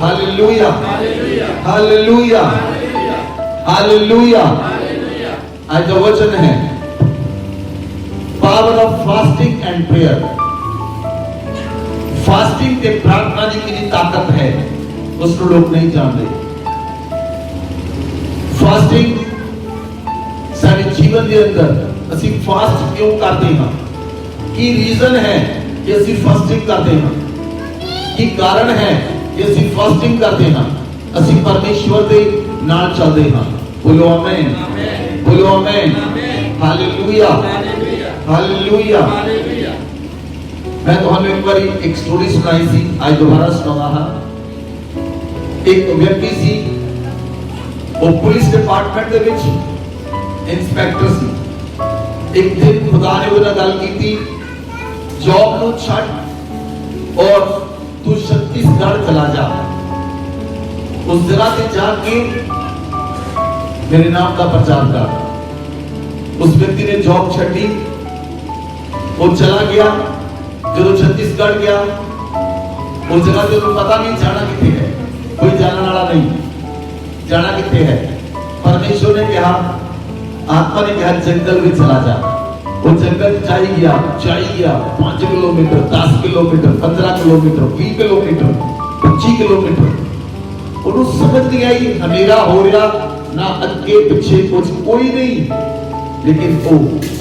Hallelujah, hallelujah, hallelujah. आज का वचन है power of fasting and prayer. Fasting के प्रार्थना की कितनी ताकत है उसको लोग नहीं जानते। फास्टिंग सारे जीवन के अंदर असी फास्ट क्यों करते हैं, की रीजन है कि असी फास्टिंग करते हैं, की कारण है कि असी फास्टिंग करते हैं, असी परमेश्वर के नाल चलते हैं। बोलो आमीन, बोलो आमीन, हालेलुया, हालेलुया। मैं तुहानू एक बार एक स्टोरी सुनाई सी, आज दोबारा सुनाऊंगा। हाँ, एक व्यक्ति सी, वो पुलिस डिपार्टमेंट दे विच इंस्पेक्टर सी। एक दिन खुदा ने उहदे नाल गल कीती, जॉब नू छड्ड और तू छत्तीसगढ़ चला जा, उस जगह से जाके मेरे नाम का प्रचार कर। उस व्यक्ति ने जॉब छड्डी, वो चला गया। जो छत्तीसगढ़ गया, उस जगह से उन्हें पता नहीं जाना किथे है, कोई जानने वाला नहीं, जाना किथे है। परमेश्वर ने कहा, आत्मा ने कहा जंगल में चला जा। वो जंगल जाई गया 5 kilometre, 10 kilometre, 15 kilometre, 20 kilometre, 25 kilometre. उन्हें समझ नहीं आई, अंधेरा हो रहा, ना अगे पीछे कुछ कोई नहीं, लेकिन वो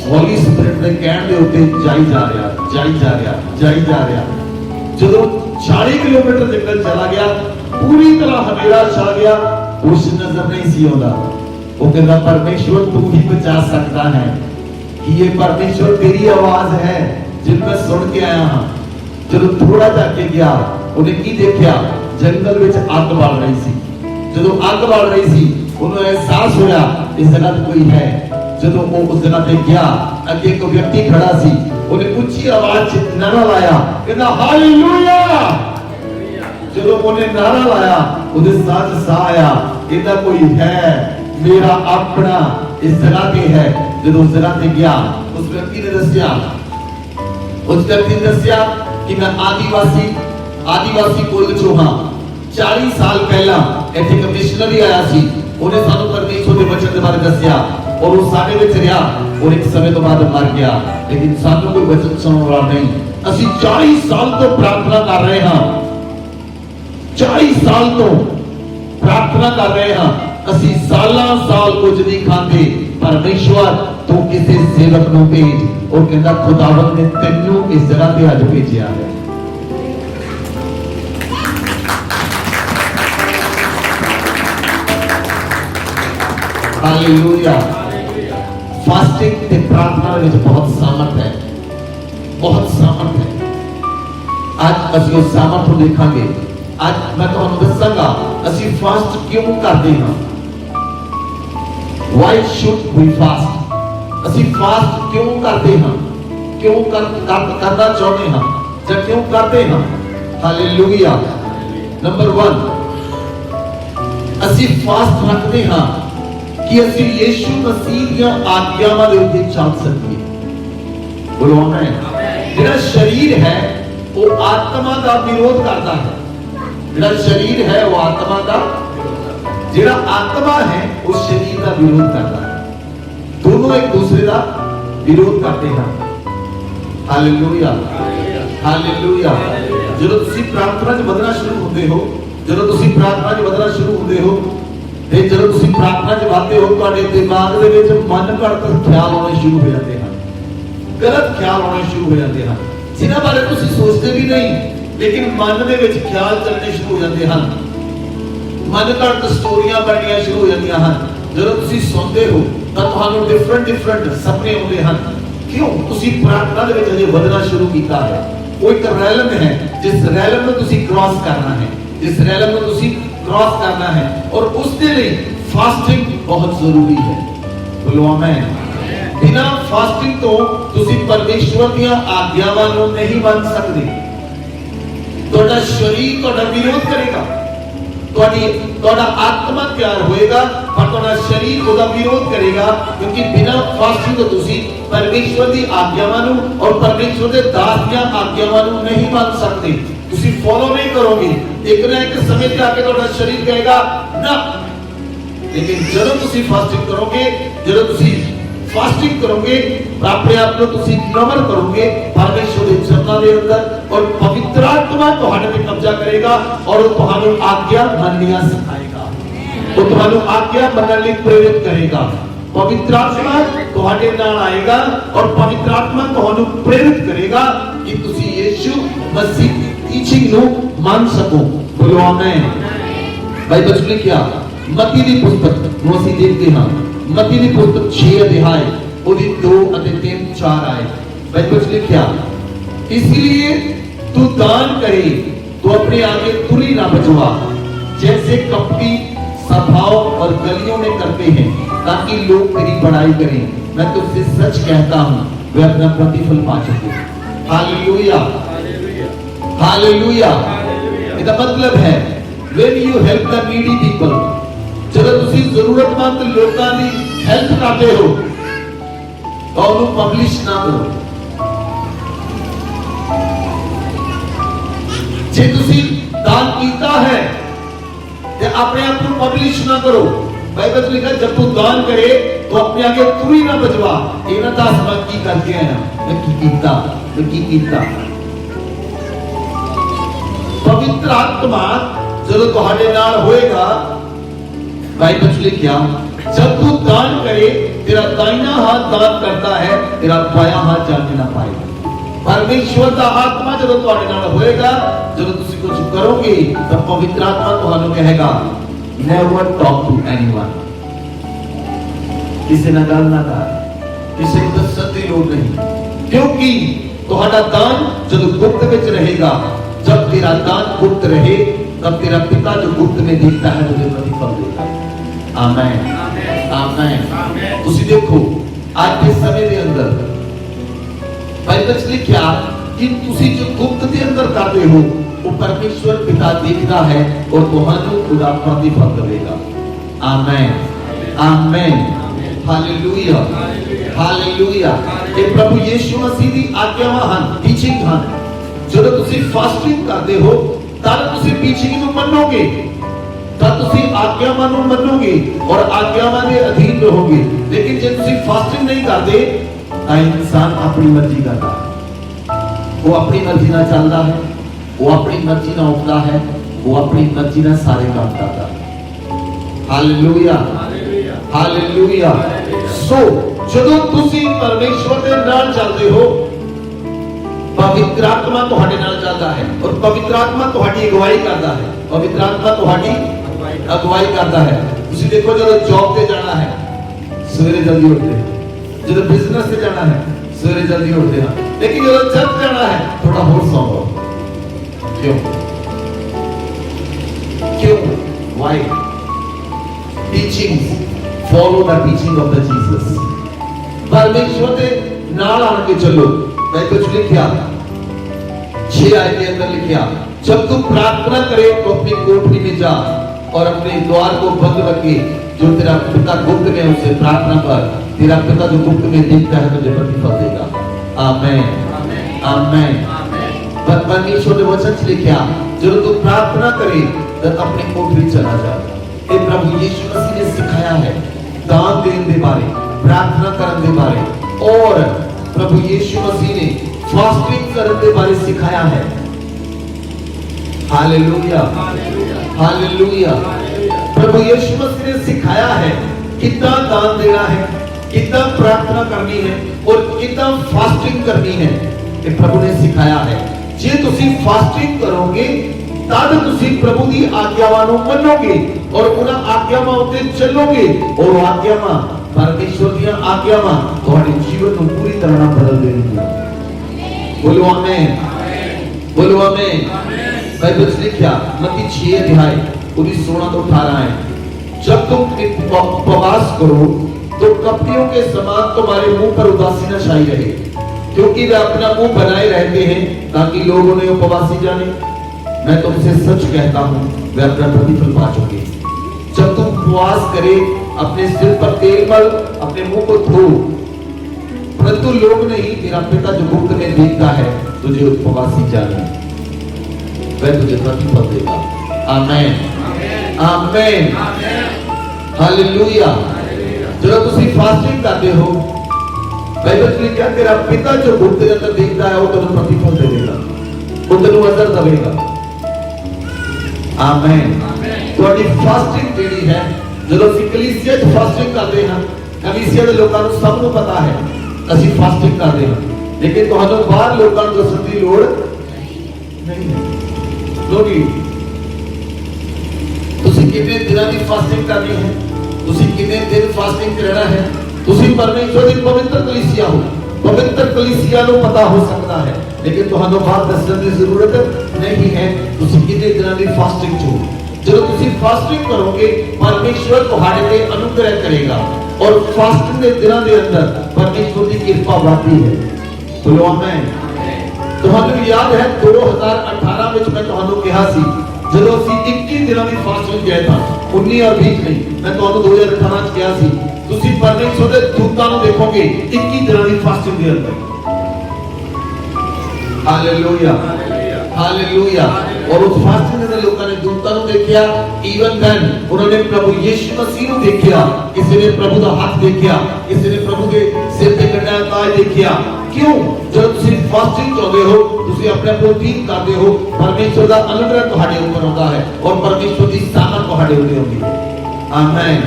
हॉली स्पिरिट ने कहण दे उत्ते जाई जा रहा, जाई जा रहा, जाई जा रहा। जदों 40 किलोमीटर जंगल चला गया, पूरी तरह अंधेरा छा गया, कुछ नजर नहीं सी आउंदा। वो कहता परमेश्वर तू ही बचा सकता है, कि ये परमेश्वर तेरी आवाज है जिन मैं सुन के आया हां। जदों थोड़ा जाके गया, उन्हें की देखा, जंगल विच आग बल रही सी। जदों आग बल रही सी, उन्हें एहसास होया इस जगह पे कोई है। जदों वो उस जगह पे गया, अगे एक व्यक्ति खड़ा सी, उन्हें ऊंची आवाज से नारा लाया, कहता हालेलुया। जदों उन्हें नारा लाया, उहदे साथ सा आया, कहता कोई है मेरा अपना इस जगह पे है। जदों उस जगह पे गया, उस व्यक्ति ने दस्या, उस व्यक्ति ने दस्या कि मैं आदिवासी कुल चों हां। 40 साल पहला इत्थे एक मिशनरी आया सी, उन्हें सानू परमेश्वर के वचन के बारे दस्या, और वो साडे विच रहा, और एक समय तो बाद मर गया, लेकिन सानू कोई वचन सुनने वाला नहीं। असी 40 साल तो प्रार्थना कर रहे हां, 40 साल तो प्रार्थना कर रहे हां, असी सालां साल कुछ नहीं खाते। परमेश्वर तू किसी सेवक नूं भेज, और कहता खुदावंद ने तैनू इस जगह पे अज भेजिया है। हालेलुया। फास्टिंग ते प्रार्थना में बहुत सामर्थ है, बहुत सामर्थ है। आज असी उस सामर्थ को देखांगे। आज मैं तुहानू दसांगा असी फास्ट क्यों करते हैं, व्हाई शुड वी फास्ट। असी फास्ट क्यों करते हैं, क्यों करना चाहते हैं, या क्यों करते हैं। हालेलुया। नंबर 1, असी फास्ट रखते हैं कि असी यीशु मसीह दी आज्ञावां दे उत्ते चल सकीए। बोलो आमीन। जेड़ा शरीर है वो आत्मा का विरोध करता है, जेड़ा शरीर है वो आत्मा का, जेड़ा आत्मा है वो शरीर का विरोध करता है। दोनों एक दूसरे का विरोध करते हैं। Hallelujah, hallelujah. जदों तुसीं प्रार्थना च वधना शुरू होंदे हो, जदों तुसीं प्रार्थना च वधना शुरू होंदे हो, ते जदों तुसीं प्रार्थना च वधदे हो, तुहाडे दिमाग दे विच मन घड़त ख्याल आने शुरू हो जाते हैं, गलत ख्याल आने शुरू हो जाते हैं, जिन्हां बारे तुसीं सोचदे भी नहीं, लेकिन मन दे विच ख्याल चलने शुरू हो जाते हैं। मन घड़त स्टोरियां बननियां शुरू हो जांदियां हैं। जदों तुसीं सुनदे हो तां तुहानूं डिफरेंट सपने आउंदे हैं। क्यों? तुसीं प्रार्थना दे विच अजे वधना शुरू कीता है। वो एक रैलम है, जिस रैलम नूं तुसीं क्रॉस करना है, जिस रैलम नूं तुसीं क्रॉस करना है, और उसके लिए फास्टिंग बहुत जरूरी है। बोलो आमीन। बिना फास्टिंग तो तुसीं परमेश्वर दी आज्ञावां नूं नहीं मान सकदे। तुहाडा शरीर तुहाडा विरोध करेगा, तुहाडा आत्मा तैयार होएगा, पर तुहाडा शरीर उसका विरोध करेगा, क्योंकि बिना फास्टिंग तो तुसीं परमेश्वर दी आज्ञावां नूं और परमेश्वर दे दास दी आज्ञावां नूं नहीं मान सकदे। तुसी फॉलो नहीं करोगे, एक ना एक समय ते आके तुम्हारा शरीर कहेगा ना। लेकिन जदों तुसी फास्टिंग करोगे, जदों तुसी फास्टिंग करोगे, अपने आप को तुसी नमन करोगे परमेश्वर के चरणों के अंदर, और पवित्र आत्मा तुहाडे पे कब्जा करेगा और तुहानू आज्ञा मननिया सिखाएगा, वो तुहानू आज्ञा मनने लई प्रेरित करेगा। पवित्र आत्मा तुहाडे नाल आएगा और पवित्र आत्मा तुहानू प्रेरित करेगा कि तुसी यीशु मसीह टीचिंग नु मान सको। बोलो आमीन। बाइबल च लिखिया मत्ती दी पुस्तक ਨੂੰ ਅਸੀਂ देखते हां, मत्ती दी पुस्तक 6 अध्याय ਉਹਦੀ 2 ਅਤੇ 3 4 आए। बाइबल च लिखिया इसलिए तू दान करे तो अपने आगे तुरी ना बचवा, जैसे कपटी सभाओं और गलियों में करते हैं ताकि लोग तेरी बड़ाई करें। मैं तुझसे सच कहता हूं वे अपना प्रतिफल पा चुके। Hallelujah, hallelujah. इसका मतलब है when you help the needy people, जब तुसी जरूरतमंद लोगों की हेल्प करते हो तो उन्हें पब्लिश ना करो। जे तुसी दान कीता है ते अपने आप को पब्लिश ना करो। बाइबल में लिखा जब तू दान करे तो अपने आगे तुरी ना बजवा, ये ना दास मैं की करके आया, मैं की कीता। पवित्र आत्मा जब तुहाडे नाल होएगा, बाइबल में लिखा जब तू दान करे तेरा दाहिना हाथ दान करता है, तेरा बायां हाथ जाने ना पाएगा। परमेश्वर का आत्मा जब तुहाडे नाल होएगा, जब तुसी कुछ करोगे तो पवित्र आत्मा तुहानू कहेगा नेवर टॉक टू एनीवन, किसी ना गल ना कर, किसी को दस्सण दी लोड़ नहीं, क्योंकि तुहाडा दान जब गुप्त विच रहेगा, जब तेरा दान गुप्त रहे तब तेरा पिता जो गुप्त में देखता है तुझे प्रतिफल देगा। आमीन, आमीन। तुसी देखो आज के समय के अंदर बाइबल में लिखा कि तुसी जो गुप्त के अंदर करते हो वो परमेश्वर पिता देखता है और तुहानू खुदा प्रतिफल देगा। आमीन, आमीन, हालेलुया, हालेलुया। ये प्रभु यीशु मसीह की आज्ञावां हन, टीचिंग हन। जब तुसी फास्टिंग करते हो तब तुसी टीचिंग को मनोगे, तब तुसी आज्ञावां को मनोगे और आज्ञावां के अधीन रहोगे। लेकिन जब तुसी फास्टिंग नहीं करते तो इंसान अपनी मर्जी करता है, वो अपनी मर्जी ना चलता है, वो अपनी मर्जी ना उठता है, वो अपनी मर्जी ना सारे काम करता है। Hallelujah, hallelujah. सो जदों तुसी परमेश्वर के नाल चलते हो पवित्र आत्मा तुहाडे नाल चलता है और पवित्र आत्मा तुहाडी अगुवाई करता है, पवित्र आत्मा तुहाडी अगुवाई करता है। तुसी देखो जब जॉब पे जाना है सवेरे जल्दी उठते हैं, जब बिजनेस से जाना है सवेरे जल्दी उठते हैं, लेकिन जब चर्च जाना है थोड़ा और सो लो। क्यों? क्यों? Why? Teachings, follow the teaching of the Jesus. परमेश्वर के नाल आके चलो। बाइबल में लिखा 6 आयत के अंदर लिखा जब तू प्रार्थना करे तो अपनी कोठरी में जा और अपने द्वार को बंद रखे, जो तेरा पिता गुप्त में उससे प्रार्थना कर, तेरा पिता जो गुप्त में देखता है तुझे प्रतिफल देगा। आमीन, आमीन। परमेश्वर ने वचन से लिखा जब तू प्रार्थना करे तो अपनी कोठरी चला जा। ये प्रभु यीशु मसीह ने सिखाया है दान देने के बारे, प्रार्थना करने के बारे, और प्रभु यीशु मसीह ने फास्टिंग करने के बारे सिखाया है। Hallelujah, hallelujah. प्रभु यीशु मसीह ने सिखाया है कितना दान देना है, कितना प्रार्थना करनी है और कितना फास्टिंग करनी है। ये प्रभु ने सिखाया है। जे तुसी फास्टिंग करोगे तब तुसी प्रभु की आज्ञावां नूं मनोगे और उन आज्ञावां उत्ते चलोगे, और आज्ञावां परमेश्वर दी आज्ञावां तुम्हारे जीवन को पूरी तरह बदल देंगी। बोलो आमीन, बोलो आमीन। बाइबल में लिखा मत्ती 6 अध्याय 16 तो 18 है जब तुम उपवास करो तो कपटियों के समान तुम्हारे मुंह पर उदासी न छाई रहे, क्योंकि वे अपना मुंह बनाए रहते हैं ताकि लोग उन्हें उपवासी जाने। मैं तुमसे सच कहता हूं वे अपना प्रतिफल पा चुके। जब तुम उपवास करे अपने सिर पर तेल मल, अपने मुंह को धो, परंतु लोग नहीं, तेरा पिता जो गुप्त में देखता है तुझे उपवासी जाने। वह तुझे प्रतिफल देगा। आमीन आमीन हालेलुया। जो तुसी फास्टिंग करते हो, बाइबल च लिखा तेरा पिता जो गुप्त के अंदर देखता है वो तेरे प्रतिफल देगा, वो तेरे अंदर दवेगा। आमीन। ਤੁਹਾਡੀ ਫਾਸਟਿੰਗ ਜਿਹੜੀ ਹੈ, ਜਦੋਂ ਅਸੀਂ ਕਲੀਸਿਆ 'ਚ ਫਾਸਟਿੰਗ ਕਰਦੇ ਹਾਂ, ਕਲੀਸਿਆ ਦੇ ਲੋਕਾਂ ਨੂੰ ਸਭ ਨੂੰ ਪਤਾ ਹੈ ਅਸੀਂ ਫਾਸਟਿੰਗ ਕਰਦੇ ਹਾਂ, ਲੇਕਿਨ ਤੁਹਾਨੂੰ ਬਾਹਰ ਲੋਕਾਂ ਨੂੰ ਦੱਸਣ ਦੀ ਲੋੜ ਨਹੀਂ ਹੈ। ਲੋਕੀ ਤੁਸੀਂ ਕਿੰਨੇ ਦਿਨਾਂ ਦੀ ਫਾਸਟਿੰਗ ਕਰਨੀ ਹੈ, ਤੁਸੀਂ ਕਿੰਨੇ ਦਿਨ ਫਾਸਟਿੰਗ ਕਰਨਾ ਹੈ, ਤੁਸੀਂ ਪਰਮੇਸ਼ਵਰ ਦੀ ਪਵਿੱਤਰ ਕਲੀਸਿਆ ਹੋ, ਪਵਿੱਤਰ ਕਲੀਸਿਆ ਨੂੰ ਪਤਾ ਹੋ ਸਕਦਾ ਹੈ, ਲੇਕਿਨ ਤੁਹਾਨੂੰ ਬਾਹਰ ਦੱਸਣ ਦੀ ਜ਼ਰੂਰਤ ਨਹੀਂ ਹੈ ਤੁਸੀਂ ਕਿੰਨੇ ਦਿਨਾਂ ਦੀ ਫਾਸਟਿੰਗ 'ਚ ਹੋ। ਜਦੋਂ ਤੁਸੀਂ ਫਾਸਟਿੰਗ ਕਰੋਗੇ ਪਰਮੇਸ਼ਵਰ ਤੁਹਾਡੇ ਤੇ ਅਨੁਗ੍ਰਹ ਕਰੇਗਾ, ਔਰ ਫਾਸਟਿੰਗ ਦੇ ਦਿਨਾਂ ਦੇ ਅੰਦਰ ਪਰਮੇਸ਼ਵਰ ਦੀ ਕਿਰਪਾ ਵਧਦੀ ਹੈ। ਬੋਲੋ ਆਮੀਨ। ਤੁਹਾਨੂੰ ਯਾਦ ਹੈ 2018 ਵਿੱਚ ਮੈਂ ਤੁਹਾਨੂੰ ਕਿਹਾ ਸੀ, ਜਦੋਂ ਅਸੀਂ 21 ਦਿਨਾਂ ਦੀ ਫਾਸਟਿੰਗ ਗਏ ਤਾਂ 19 ਔਰ 20 ਨਹੀਂ, ਮੈਂ ਤੁਹਾਨੂੰ 2018 ਚ ਕਿਹਾ ਸੀ ਤੁਸੀਂ ਪਰਮੇਸ਼ਵਰ ਦੇ ਦੂਤਾਂ ਨੂੰ ਦੇਖੋਗੇ 21 ਦਿਨਾਂ ਦੀ ਫਾਸਟਿੰਗ ਦੇ ਅੰਦਰ। ਹਾਲੇਲੂਇਆ ਹਾਲੇਲੂया। और उस फास्टिंग में लोगों ने दूतां ਨੂੰ देखा, इवन देन उन्होंने प्रभु यीशु मसीह ਨੂੰ देखा, किसी ने प्रभु ਦਾ ਹੱਥ देखा, किसी ने प्रभु के सिर ਤੇ ਕੰਡਾ ਤਾਜ देखा। क्यों? जब ਤੁਸੀਂ फास्टिंग ਚਾਹੁੰਦੇ ਹੋ, ਤੁਸੀਂ ਆਪਣੇ ਆਪ ਨੂੰ ਠੀਕ ਕਰਦੇ ਹੋ, ਪਰਮੇਸ਼ਵਰ ਦਾ ਅਨੁਗ੍ਰਹ ਤੁਹਾਡੇ ਉੱਪਰ ਆਉਂਦਾ ਹੈ ਔਰ ਪਰਮੇਸ਼ਵਰ ਦੀ ਸਾਮਰਥ ਤੁਹਾਡੇ ਉੱਤੇ ਆਉਂਦੀ ਹੈ। ਆਮੀਨ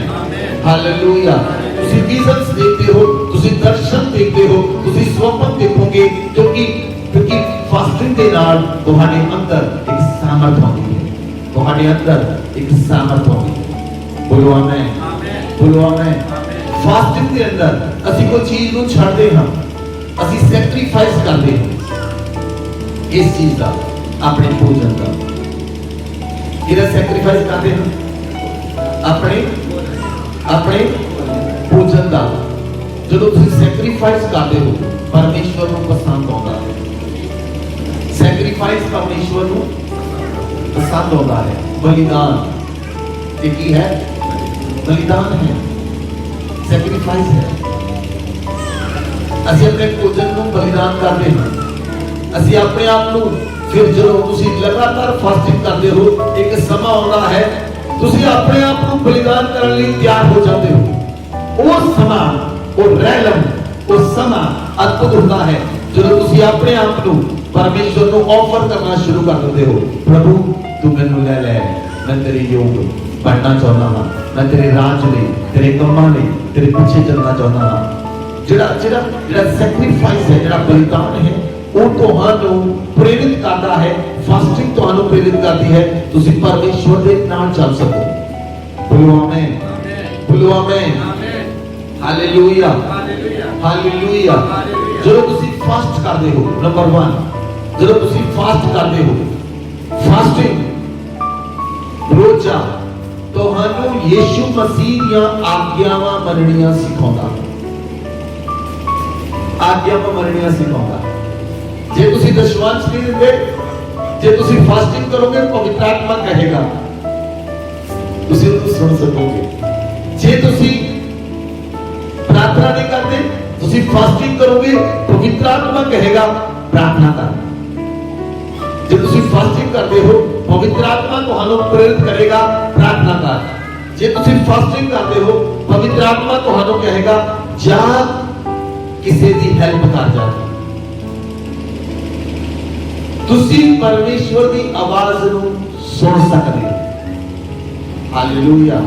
ਹਾਲੇਲੂਇਆ। ਤੁਸੀਂ ਵਿਜ਼ਨਸ ਦੇਖਦੇ ਹੋ, ਤੁਸੀਂ ਦਰਸ਼ਨ ਦੇਖਦੇ ਹੋ, ਤੁਸੀਂ ਸੁਪਨ ਦੇਖੋਗੇ, ਕਿਉਂਕਿ फास्टिंग के नाल तुम्हारे अंदर एक सामर्थ होती है, तुम्हारे अंदर एक सामर्थ होती है। बोलो आमीन बोलो आमीन। फास्टिंग के अंदर ਅਸੀਂ ਕੋਈ ਚੀਜ਼ ਨੂੰ ਛੱਡਦੇ ਹਾਂ, ਅਸੀਂ ਸੈਕਰੀਫਾਈਸ ਕਰਦੇ ਹਾਂ ਇਸ ਚੀਜ਼ ਦਾ, ਆਪਣੇ ਭੋਜਨ ਦਾ। ਕਿਹੜਾ ਸੈਕਰੀਫਾਈਸ ਕਰਦੇ ਹਾਂ? ਆਪਣੇ ਭੋਜਨ ਦਾ। ਜਦੋਂ ਤੁਸੀਂ ਸੈਕਰੀਫਾਈਸ ਕਰਦੇ ਹੋ ਪਰਮੇਸ਼ਵਰ ਨੂੰ ਪਸੰਦ ਆਉਂਦਾ ਹੈ। सैक्रिफाइस परमेश्वर को पसंद होता है। बलिदान एक ही है, बलिदान है, सैक्रिफाइस है। ਅਸੀਂ ਆਪਣੇ ਭੋਜਨ ਨੂੰ ਬਲੀਦਾਨ ਕਰਦੇ ਹਾਂ, ਅਸੀਂ ਆਪਣੇ ਆਪ ਨੂੰ, ਫਿਰ ਜਦੋਂ ਤੁਸੀਂ ਲਗਾਤਾਰ ਫਾਸਟਿੰਗ ਕਰਦੇ ਹੋ ਇੱਕ ਸਮਾਂ ਆਉਂਦਾ ਹੈ ਤੁਸੀਂ ਆਪਣੇ ਆਪ ਨੂੰ ਬਲੀਦਾਨ ਕਰਨ ਲਈ ਤਿਆਰ ਹੋ ਜਾਂਦੇ ਹੋ। ਉਹ ਸਮਾਂ, ਉਹ ਰਹਿਲਮ, ਉਹ ਸਮਾਂ ਅਦਭੁਤ ਹੁੰਦਾ ਹੈ ਜਦੋਂ ਤੁਸੀਂ ਆਪਣੇ ਆਪ ਨੂੰ परमेश्वर को ऑफर करना शुरू कर देते हो। प्रभु तू मैनू ले ले, मैं तेरे योग बनना चाहता हाँ, मैं तेरे राज ले, तेरे कमां ले, तेरे पीछे चलना चाहता हाँ। जिहड़ा जिहड़ा जिहड़ा सैक्रिफाइस है, जिहड़ा बलिदान है, वो तुहानू प्रेरित करता है। फास्टिंग तुहानू प्रेरित करती है तुसी परमेश्वर दे नाल चल सको। बोलो आमीन बोलो आमीन हालेलुया हालेलुया। जो तुसी फास्ट करते हो, नंबर 1 ਜਦੋਂ ਤੁਸੀਂ ਫਾਸਟ ਕਰਦੇ ਹੋ, ਫਾਸਟਿੰਗ ਰੋਜ਼ਾ ਤੁਹਾਨੂੰ ਯੀਸ਼ੂ ਮਸੀਹ ਦੀਆਂ ਆਗਿਆਵਾਂ ਮੰਨਣੀਆਂ ਸਿਖਾਉਂਦਾ, ਆਗਿਆਵਾਂ ਮੰਨਣੀਆਂ ਸਿਖਾਉਂਦਾ। ਜੇ ਤੁਸੀਂ ਦਸ਼ਵਾਂਸ਼ ਨਹੀਂ ਦਿੰਦੇ, ਜੇ ਤੁਸੀਂ ਫਾਸਟਿੰਗ ਕਰੋਗੇ ਪਵਿੱਤਰ ਆਤਮਾ ਕਹੇਗਾ, ਤੁਸੀਂ ਉਹਨੂੰ ਸੁਣ ਸਕੋਗੇ। ਜੇ ਤੁਸੀਂ ਪ੍ਰਾਰਥਨਾ ਨਹੀਂ ਕਰਦੇ, ਤੁਸੀਂ ਫਾਸਟਿੰਗ ਕਰੋਗੇ ਪਵਿੱਤਰ ਆਤਮਾ ਕਹੇਗਾ ਪ੍ਰਾਰਥਨਾ ਕਰ। ਜੇ ਤੁਸੀਂ ਫਾਸਟਿੰਗ ਕਰਦੇ ਹੋ ਪਵਿੱਤਰ ਆਤਮਾ ਤੁਹਾਨੂੰ ਪ੍ਰੇਰਿਤ ਕਰੇਗਾ ਪ੍ਰਾਰਥਨਾ ਕਰ। ਜੇ ਤੁਸੀਂ ਫਾਸਟਿੰਗ ਕਰਦੇ ਹੋ ਪਵਿੱਤਰ ਆਤਮਾ ਤੁਹਾਨੂੰ ਕਹੇਗਾ ਜਾ ਕਿਸੇ ਦੀ ਹੈਲਪ ਕਰ ਜਾ। ਤੁਸੀਂ ਪਰਮੇਸ਼ਵਰ ਦੀ ਆਵਾਜ਼ ਨੂੰ ਸੁਣ ਸਕਦੇ ਹੋ। ਹਾਲੇਲੂਇਆ।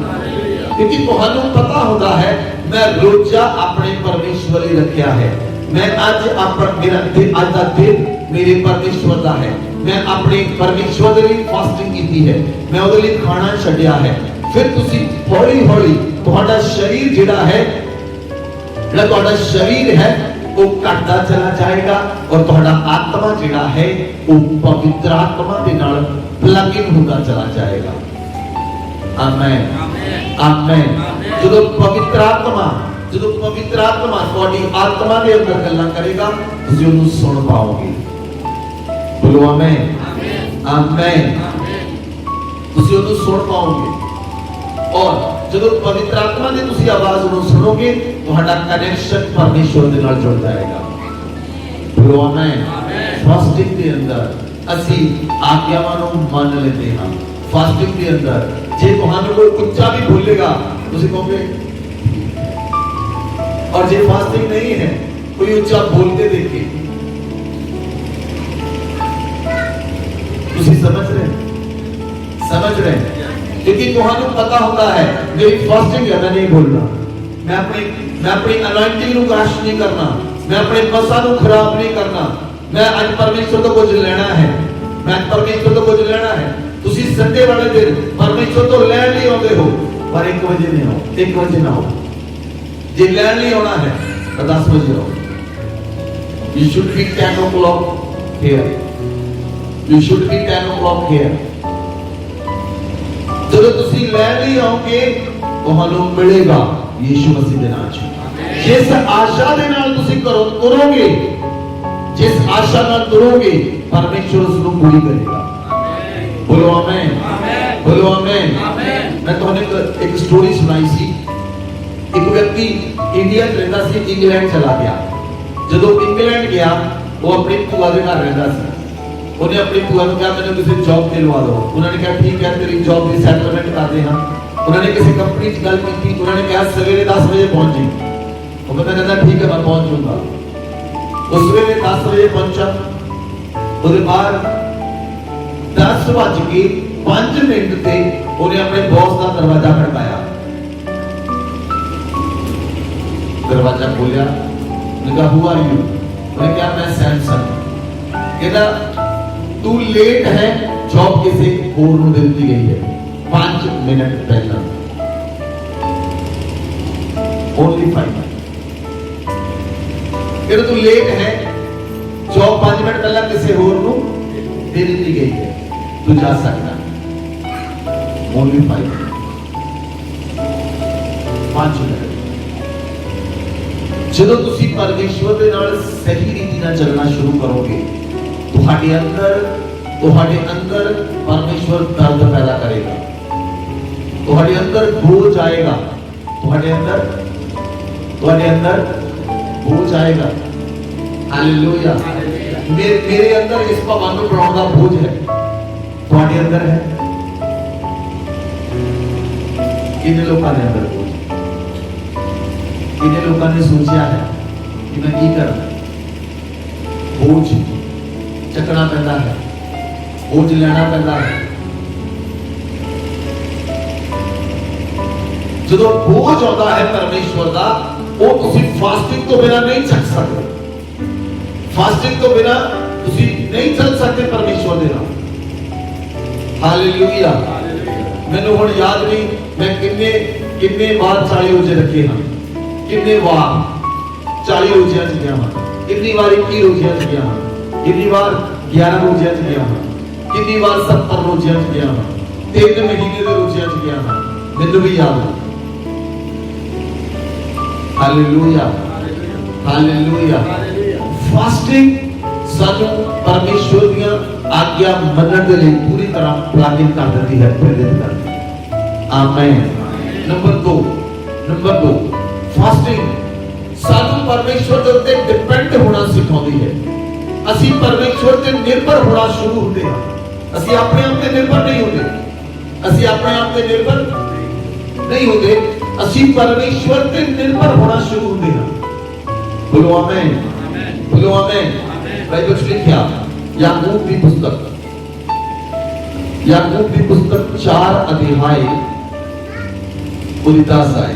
क्योंकि ਤੁਹਾਨੂੰ ਪਤਾ ਹੁੰਦਾ ਹੈ ਮੈਂ ਰੋਜ਼ਾ ਆਪਣੇ ਪਰਮੇਸ਼ਵਰ ਲਈ ਰੱਖਿਆ ਹੈ। मैं आज मेरा आज का दिन मेरे परमेश्वर का है। मैं अपने परमेश्वर के लिए फास्टिंग की है, मैं उसके लिए खाना छड्या है। फिर तुसी हौली हौली तुम्हारा शरीर जिहड़ा है, जिहड़ा तुम्हारा शरीर है वो घटता चला जाएगा और तुम्हारा आत्मा जिहड़ा है वो पवित्र आत्मा के नाल प्लग इन होता चला जाएगा। आमीन आमीन। जो पवित्र आत्मा ਤੁਹਾਡੀ ਆਤਮਾ ਦੇ ਅੰਦਰ ਗੱਲਾਂ ਕਰੇਗਾ ਤੁਸੀਂ ਉਹਨੂੰ ਸੁਣ ਪਾਓਗੇ। ਬੋਲੋ ਆਮੀਨ ਆਮੀਨ। ਤੁਸੀਂ ਉਹਨੂੰ ਸੁਣ ਪਾਓਗੇ ਔਰ ਜਦੋਂ ਪਵਿੱਤਰ ਆਤਮਾ ਦੀ ਤੁਸੀਂ ਆਵਾਜ਼ ਨੂੰ ਸੁਣੋਗੇ ਤੁਹਾਡਾ ਕਨੈਕਸ਼ਨ ਪਰਮੇਸ਼ਵਰ ਦੇ ਨਾਲ ਜੁੜ ਜਾਏਗਾ। ਬੋਲੋ ਆਮੀਨ। ਫਾਸਟਿੰਗ ਦੇ ਅੰਦਰ ਅਸੀਂ ਆਗਿਆਵਾਂ ਨੂੰ ਮੰਨ ਲੈਂਦੇ ਹਾਂ। ਫਾਸਟਿੰਗ ਦੇ ਅੰਦਰ ਜੇ ਤੁਹਾਨੂੰ ਕੋਈ ਉੱਚਾ ਵੀ ਬੋਲੇਗਾ ਤੁਸੀਂ ਕਹੋਗੇ, और जे फास्टिंग नहीं है कोई ऊंचा बोलते देखे तुसी समझ रहे क्योंकि तुहानू पता होता है मेरी फास्टिंग है, मैं नहीं बोलना, मैं अपनी अनॉइंटिंग को क्रश नहीं करना, मैं अपने मसा को खराब नहीं करना, मैं आज परमेश्वर तो कुछ लेना है, मैं परमेश्वर तो कुछ लेना है। तुसी संडे वाले दिन परमेश्वर तो लैन नहीं आते हो पर 1 बजे नहीं आओ, 1 बजे ना आओ, जे लैन नहीं आना है तो 10 बजे आओ। You should be 10 o'clock here. You should be 10 o'clock here. ਜਦੋਂ ਤੁਸੀਂ ਲੈਣ ਲਈ ਆਓਗੇ ਤੁਹਾਨੂੰ ਮਿਲੇਗਾ ਯੀਸ਼ੂ ਮਸੀਹ ਦੇ ਨਾਮ 'ਚ। ਜਿਸ ਆਸ਼ਾ ਦੇ ਨਾਲ ਤੁਸੀਂ ਕਰੋਗੇ, ਜਿਸ ਆਸ਼ਾ ਨਾਲ ਤੁਰੋਗੇ ਪਰਮੇਸ਼ਵਰ ਉਸ ਨੂੰ ਪੂਰੀ ਕਰੇਗਾ। ਬੋਲੋ ਆਮੇਨ, ਬੋਲੋ ਆਮੇਨ। ਮੈਂ ਤੁਹਾਨੂੰ ਇੱਕ ਸਟੋਰੀ ਸੁਣਾਈ ਸੀ। एक व्यक्ति इंडिया रहता सी, इंग्लैंड चला गया। जदों इंग्लैंड गया वो अपनी भूआ के घर रहता सी। उन्हें अपनी भूआ को कहा मैंने किसी जॉब दिलवा दो। उन्होंने कहा ठीक है तेरी जॉब की सेटलमेंट करते हैं। उन्होंने किसी कंपनी की गल की, उन्होंने कहा सवेरे 10 बजे पहुंच जी। वो बंदा कहता ठीक है मैं पहुंच जाऊंगा। वो सवेरे 10 बजे पहुंचा। उसके बाद 10:05 ते उन्हें अपने बॉस का दरवाजा खड़काया। दरवाजा खोलिया, कहा हु आर यू? मैंने कहा मैं सैमसन। कहता तू लेट है, जॉब किसी और को दे दी गई है 5 मिनट पहले, ओनली 5 मिनट। कहता तू लेट है, जॉब 5 मिनट पहले किसी और को दे दी गई है, तू जा सकता, ओनली 5 मिनट, 5 मिनट। ਜਦੋਂ ਤੁਸੀਂ ਪਰਮੇਸ਼ਵਰ ਦੇ ਨਾਲ ਸਹੀ ਰੀਤੀ ਨਾਲ ਚੱਲਣਾ ਸ਼ੁਰੂ ਕਰੋਗੇ ਤੁਹਾਡੇ ਅੰਦਰ ਪਰਮੇਸ਼ਵਰ ਦਰਦ ਪੈਦਾ ਕਰੇਗਾ, ਤੁਹਾਡੇ ਅੰਦਰ ਬੋਝ ਆਏਗਾ, ਤੁਹਾਡੇ ਅੰਦਰ ਬੋਝ ਆਏਗਾ। ਹਾਲੇਲੂਇਆ। ਮੇਰੇ ਅੰਦਰ ਇਸ ਭਵਨ ਨੂੰ ਬਣਾਉਣ ਦਾ ਬੋਝ ਹੈ, ਤੁਹਾਡੇ ਅੰਦਰ ਹੈ। ਕਿੰਨੇ ਲੋਕਾਂ ਦੇ ਅੰਦਰ ਬੋਝ? कितने लोगों ने सोचा है कि मैं की कर बोझ चकना पैदा है, बोझ लेना पैदा है। जो बोझ आता है परमेश्वर का वो तुसी फास्टिंग तो बिना नहीं चक सकते, फास्टिंग तो बिना तुसी नहीं चल सकते परमेश्वर के नाम। हालेलुया। मैंने हुण याद नहीं मैं किन्ने बार 40 रोजे रखे हैं, कितने बार 40 रोजियां च गया हां, कितनी बार 21 रोजियां च गया हां, कितनी बार 11 रोजियां च गया हां, कितनी बार 70 रोजियां च गया हां, 3 महीने के रोजियां च गया हां, मैनू भी याद है। Hallelujah, hallelujah. फास्टिंग सानू परमेश्वर दी आज्ञा मनण दे लई पूरी तरह प्लानिंग कर देती है, प्रेरित करती है। आमीन। नंबर 2 फास्टिंग सानू परमेश्वर के उत्ते डिपेंड होना सिखाती है। असी परमेश्वर ते निर्भर होना शुरू होते हैं। असी अपने आप पे निर्भर नहीं होते, असी अपने आप पे निर्भर नहीं होते, असी परमेश्वर पे निर्भर होना शुरू होते हैं। बोलो आमीन, बोलो आमीन। बाइबल में लिखा याकूब की पुस्तक 4 अध्याय 10 आए।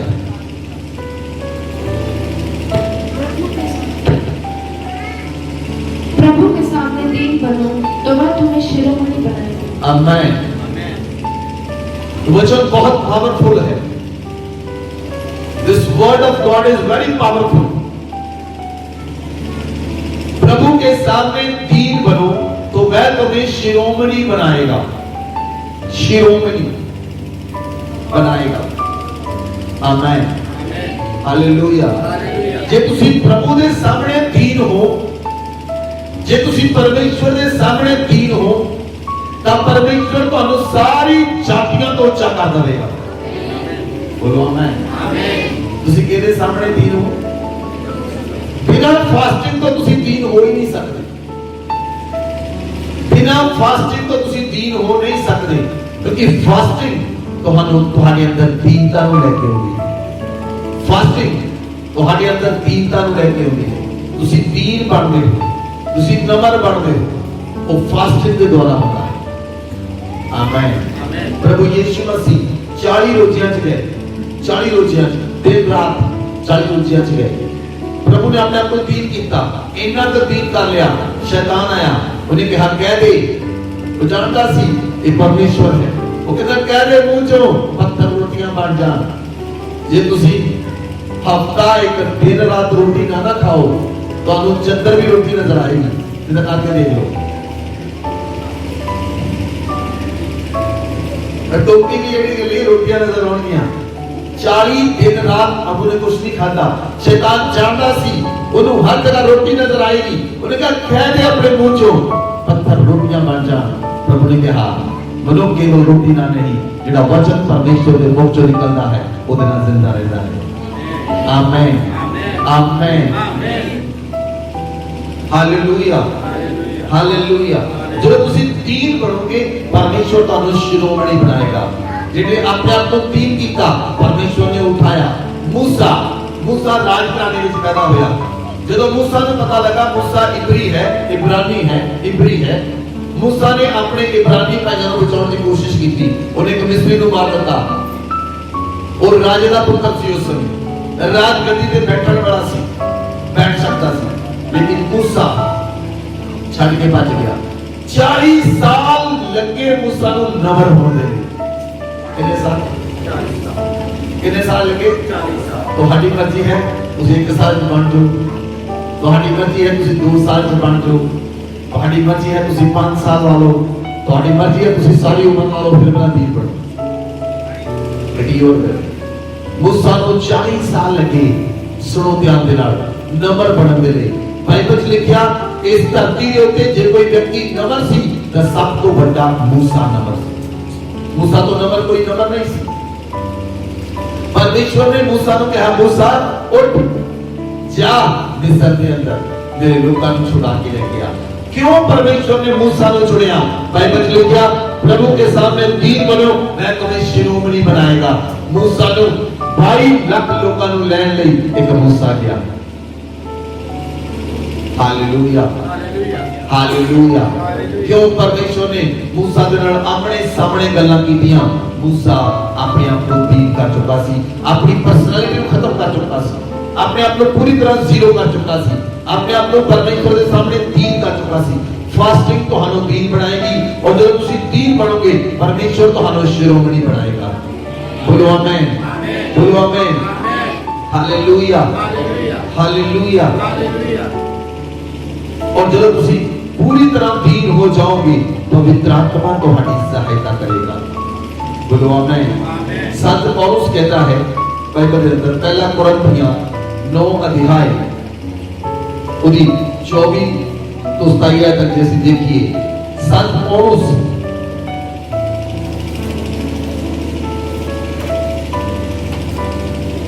प्रभु के सामने दीन बनो तो वह तुम्हें शिरोमणि बनाएगा। आमीन। वचन बहुत पावरफुल है। This word of God is very powerful. प्रभु के सामने दीन बनो तो वह तुम्हें शिरोमणि बनाएगा, शिरोमणि बनाएगा। आमीन, हालेलुया। जे तुसी प्रभु के सामने दीन हो, जे तुसी परमेश्वर के सामने दीन हो तो परमेश्वर तुहानू सारी जातियां तो उच्चा कर देगा। बोलो आमीन। तुसी किहदे सामने दीन हो? बिना फास्टिंग तो तुसी दीन हो ही नहीं सकते। बिना फास्टिंग तो तुसी दीन हो नहीं सकते, क्योंकि फास्टिंग ਤੁਹਾਨੂੰ ਤੁਹਾਡੇ ਅੰਦਰ ਦੀਨਤਾ ਨੂੰ ਲੈ ਕੇ ਆਉਂਦੀ। ਫਾਸਟਿੰਗ ਤੁਹਾਡੇ ਅੰਦਰ ਦੀਨਤਾ ਨੂੰ ਲੈ ਕੇ ਆਉਂਦੀ ਹੈ। ਤੁਸੀਂ ਦੀਨ ਬਣਦੇ ਹੋ, ਤੁਸੀਂ ਨਮਰ ਬਣਦੇ ਹੋ। ਉਹ ਫਾਸਟਿੰਗ ਦੇ ਦੁਆਰਾ ਹੁੰਦਾ ਹੈ। ਆਮੇਨ। ਪ੍ਰਭੂ ਯੀਸ਼ੂ ਮਸੀਹ 40 ਰੋਜ਼ਿਆਂ ਚ ਗਏ, 40 ਰੋਜ਼ਿਆਂ ਚ ਦਿਨ ਰਾਤ 40 ਰੋਜ਼ਿਆਂ ਚ ਗਏ। प्रभु ने अपने आप को दीन किया, इन्ना तो दीन कर लिया। शैतान आया, उन्हें कहा कह दे, वो जानता सी ये परमेश्वर है। वो कहता कह दे मुंह चो पत्थर रोटियां बन जान। जे तुसी हफ्ता एक दिन रात रोटी ना खाओ तो आपको चंद्र भी रोटी नजर आएगी। इधर आके देख लो, टोपी की जेडी गली रोटियां नजर आउणगियां। 40 दिन रात अबू ने कुछ नहीं खाता। शैतान जानता सी उन्हें हर जगह रोटी नजर आएगी। उन्हें कहा कह दे अपने मुंह चो पत्थर रोटियां बन जान। प्रभु ने कहा मनो केवल रोटी ना नहीं, जेड़ा वचन परमेश्वर के मुख चो निकलता है ओदे नाल जिंदा रहता है। आमीन आमीन हालेलुया हालेलुया। जो तुसी दीन बनोगे परमेश्वर तुहानू शिरोमणि बनाएगा। जिन्हें अपने आप को दीन किया परमेश्वर ने उठाया। मूसा राजघराने में पैदा होया। जब मूसा ने पता लगा मूसा इब्री है, इब्री है, मूसा ने अपने इब्रानी भाइयों को बचाने की कोशिश की थी। उन्हें एक मिस्री को मार दिता और राजे का पुत्र सी उस समय राजगद्दी पे बैठने वाला सी, बैठ सकता सी, लेकिन मूसा छड़ के बच गया। 40 साल लगे मूसा को नवर होने। कितने साल? 40 साल। कितने साल लगे? 40 साल। तो हमारी मर्जी है उसे 1 साल बन जाओ, तो हमारी मर्जी है तुसी 2 साल बन जाओ, तो हमारी मर्जी है तुसी 5 साल ला लो, तो हमारी मर्जी है तुसी सारी उम्र ला लो, फिर मेरा दीन पढ़ो। बेटी और मूसा को 40 साल लगे। सुनो ध्यान दे नाल, नंबर बनन दे लिए बाइबल च लिखिया इस धरती के उत्ते जे कोई व्यक्ति नंबर सी तो सब तो बड़ा मूसा नंबर सी। मूसा तो नंबर कोई नंबर नहीं सी। परमेश्वर ने मूसा को कहा मूसा उठ जा मिस्र के अंदर मेरे लोगों को छुड़ा के लेके आ। क्यों परमेश्वर ने मूसा को छुड़ाया? बाइबल में लिखा प्रभु के सामने दीन बनो मैं तुम्हें शिरोमणि बनाएगा। मूसा को 22 लाख लोगों को लैन लई एक मूसा गया। Hallelujah hallelujah. क्यों परमेश्वर ने मूसा दे नाल आमने सामने गल्लां कीतियां। मूसा अपने आप को दीन कर चुका सी, अपनी पर्सनालिटी को खत्म कर चुका सी, अपने आप को पूरी तरह जीरो कर चुका सी, अपने आप को परमेश्वर के सामने दीन कर चुका सी। फास्टिंग तुहानू दीन बनाएगी और जब तुसी दीन बनोगे परमेश्वर तुहानू शिरोमणि बनाएगा। बोलो आमीन, बोलो आमीन, हालेलुया हालेलुया। और जब तुसी पूरी तरह दीन हो जाओगे पवित्र आत्मा तुम्हारी सहायता करेगा। बोलो आमीन। संत पौलुस कहता है बाइबल के अंदर पहला कुरिन्थियों 9 अध्याय उदी 24 तो 27 तक जैसे देखिए संत पौलुस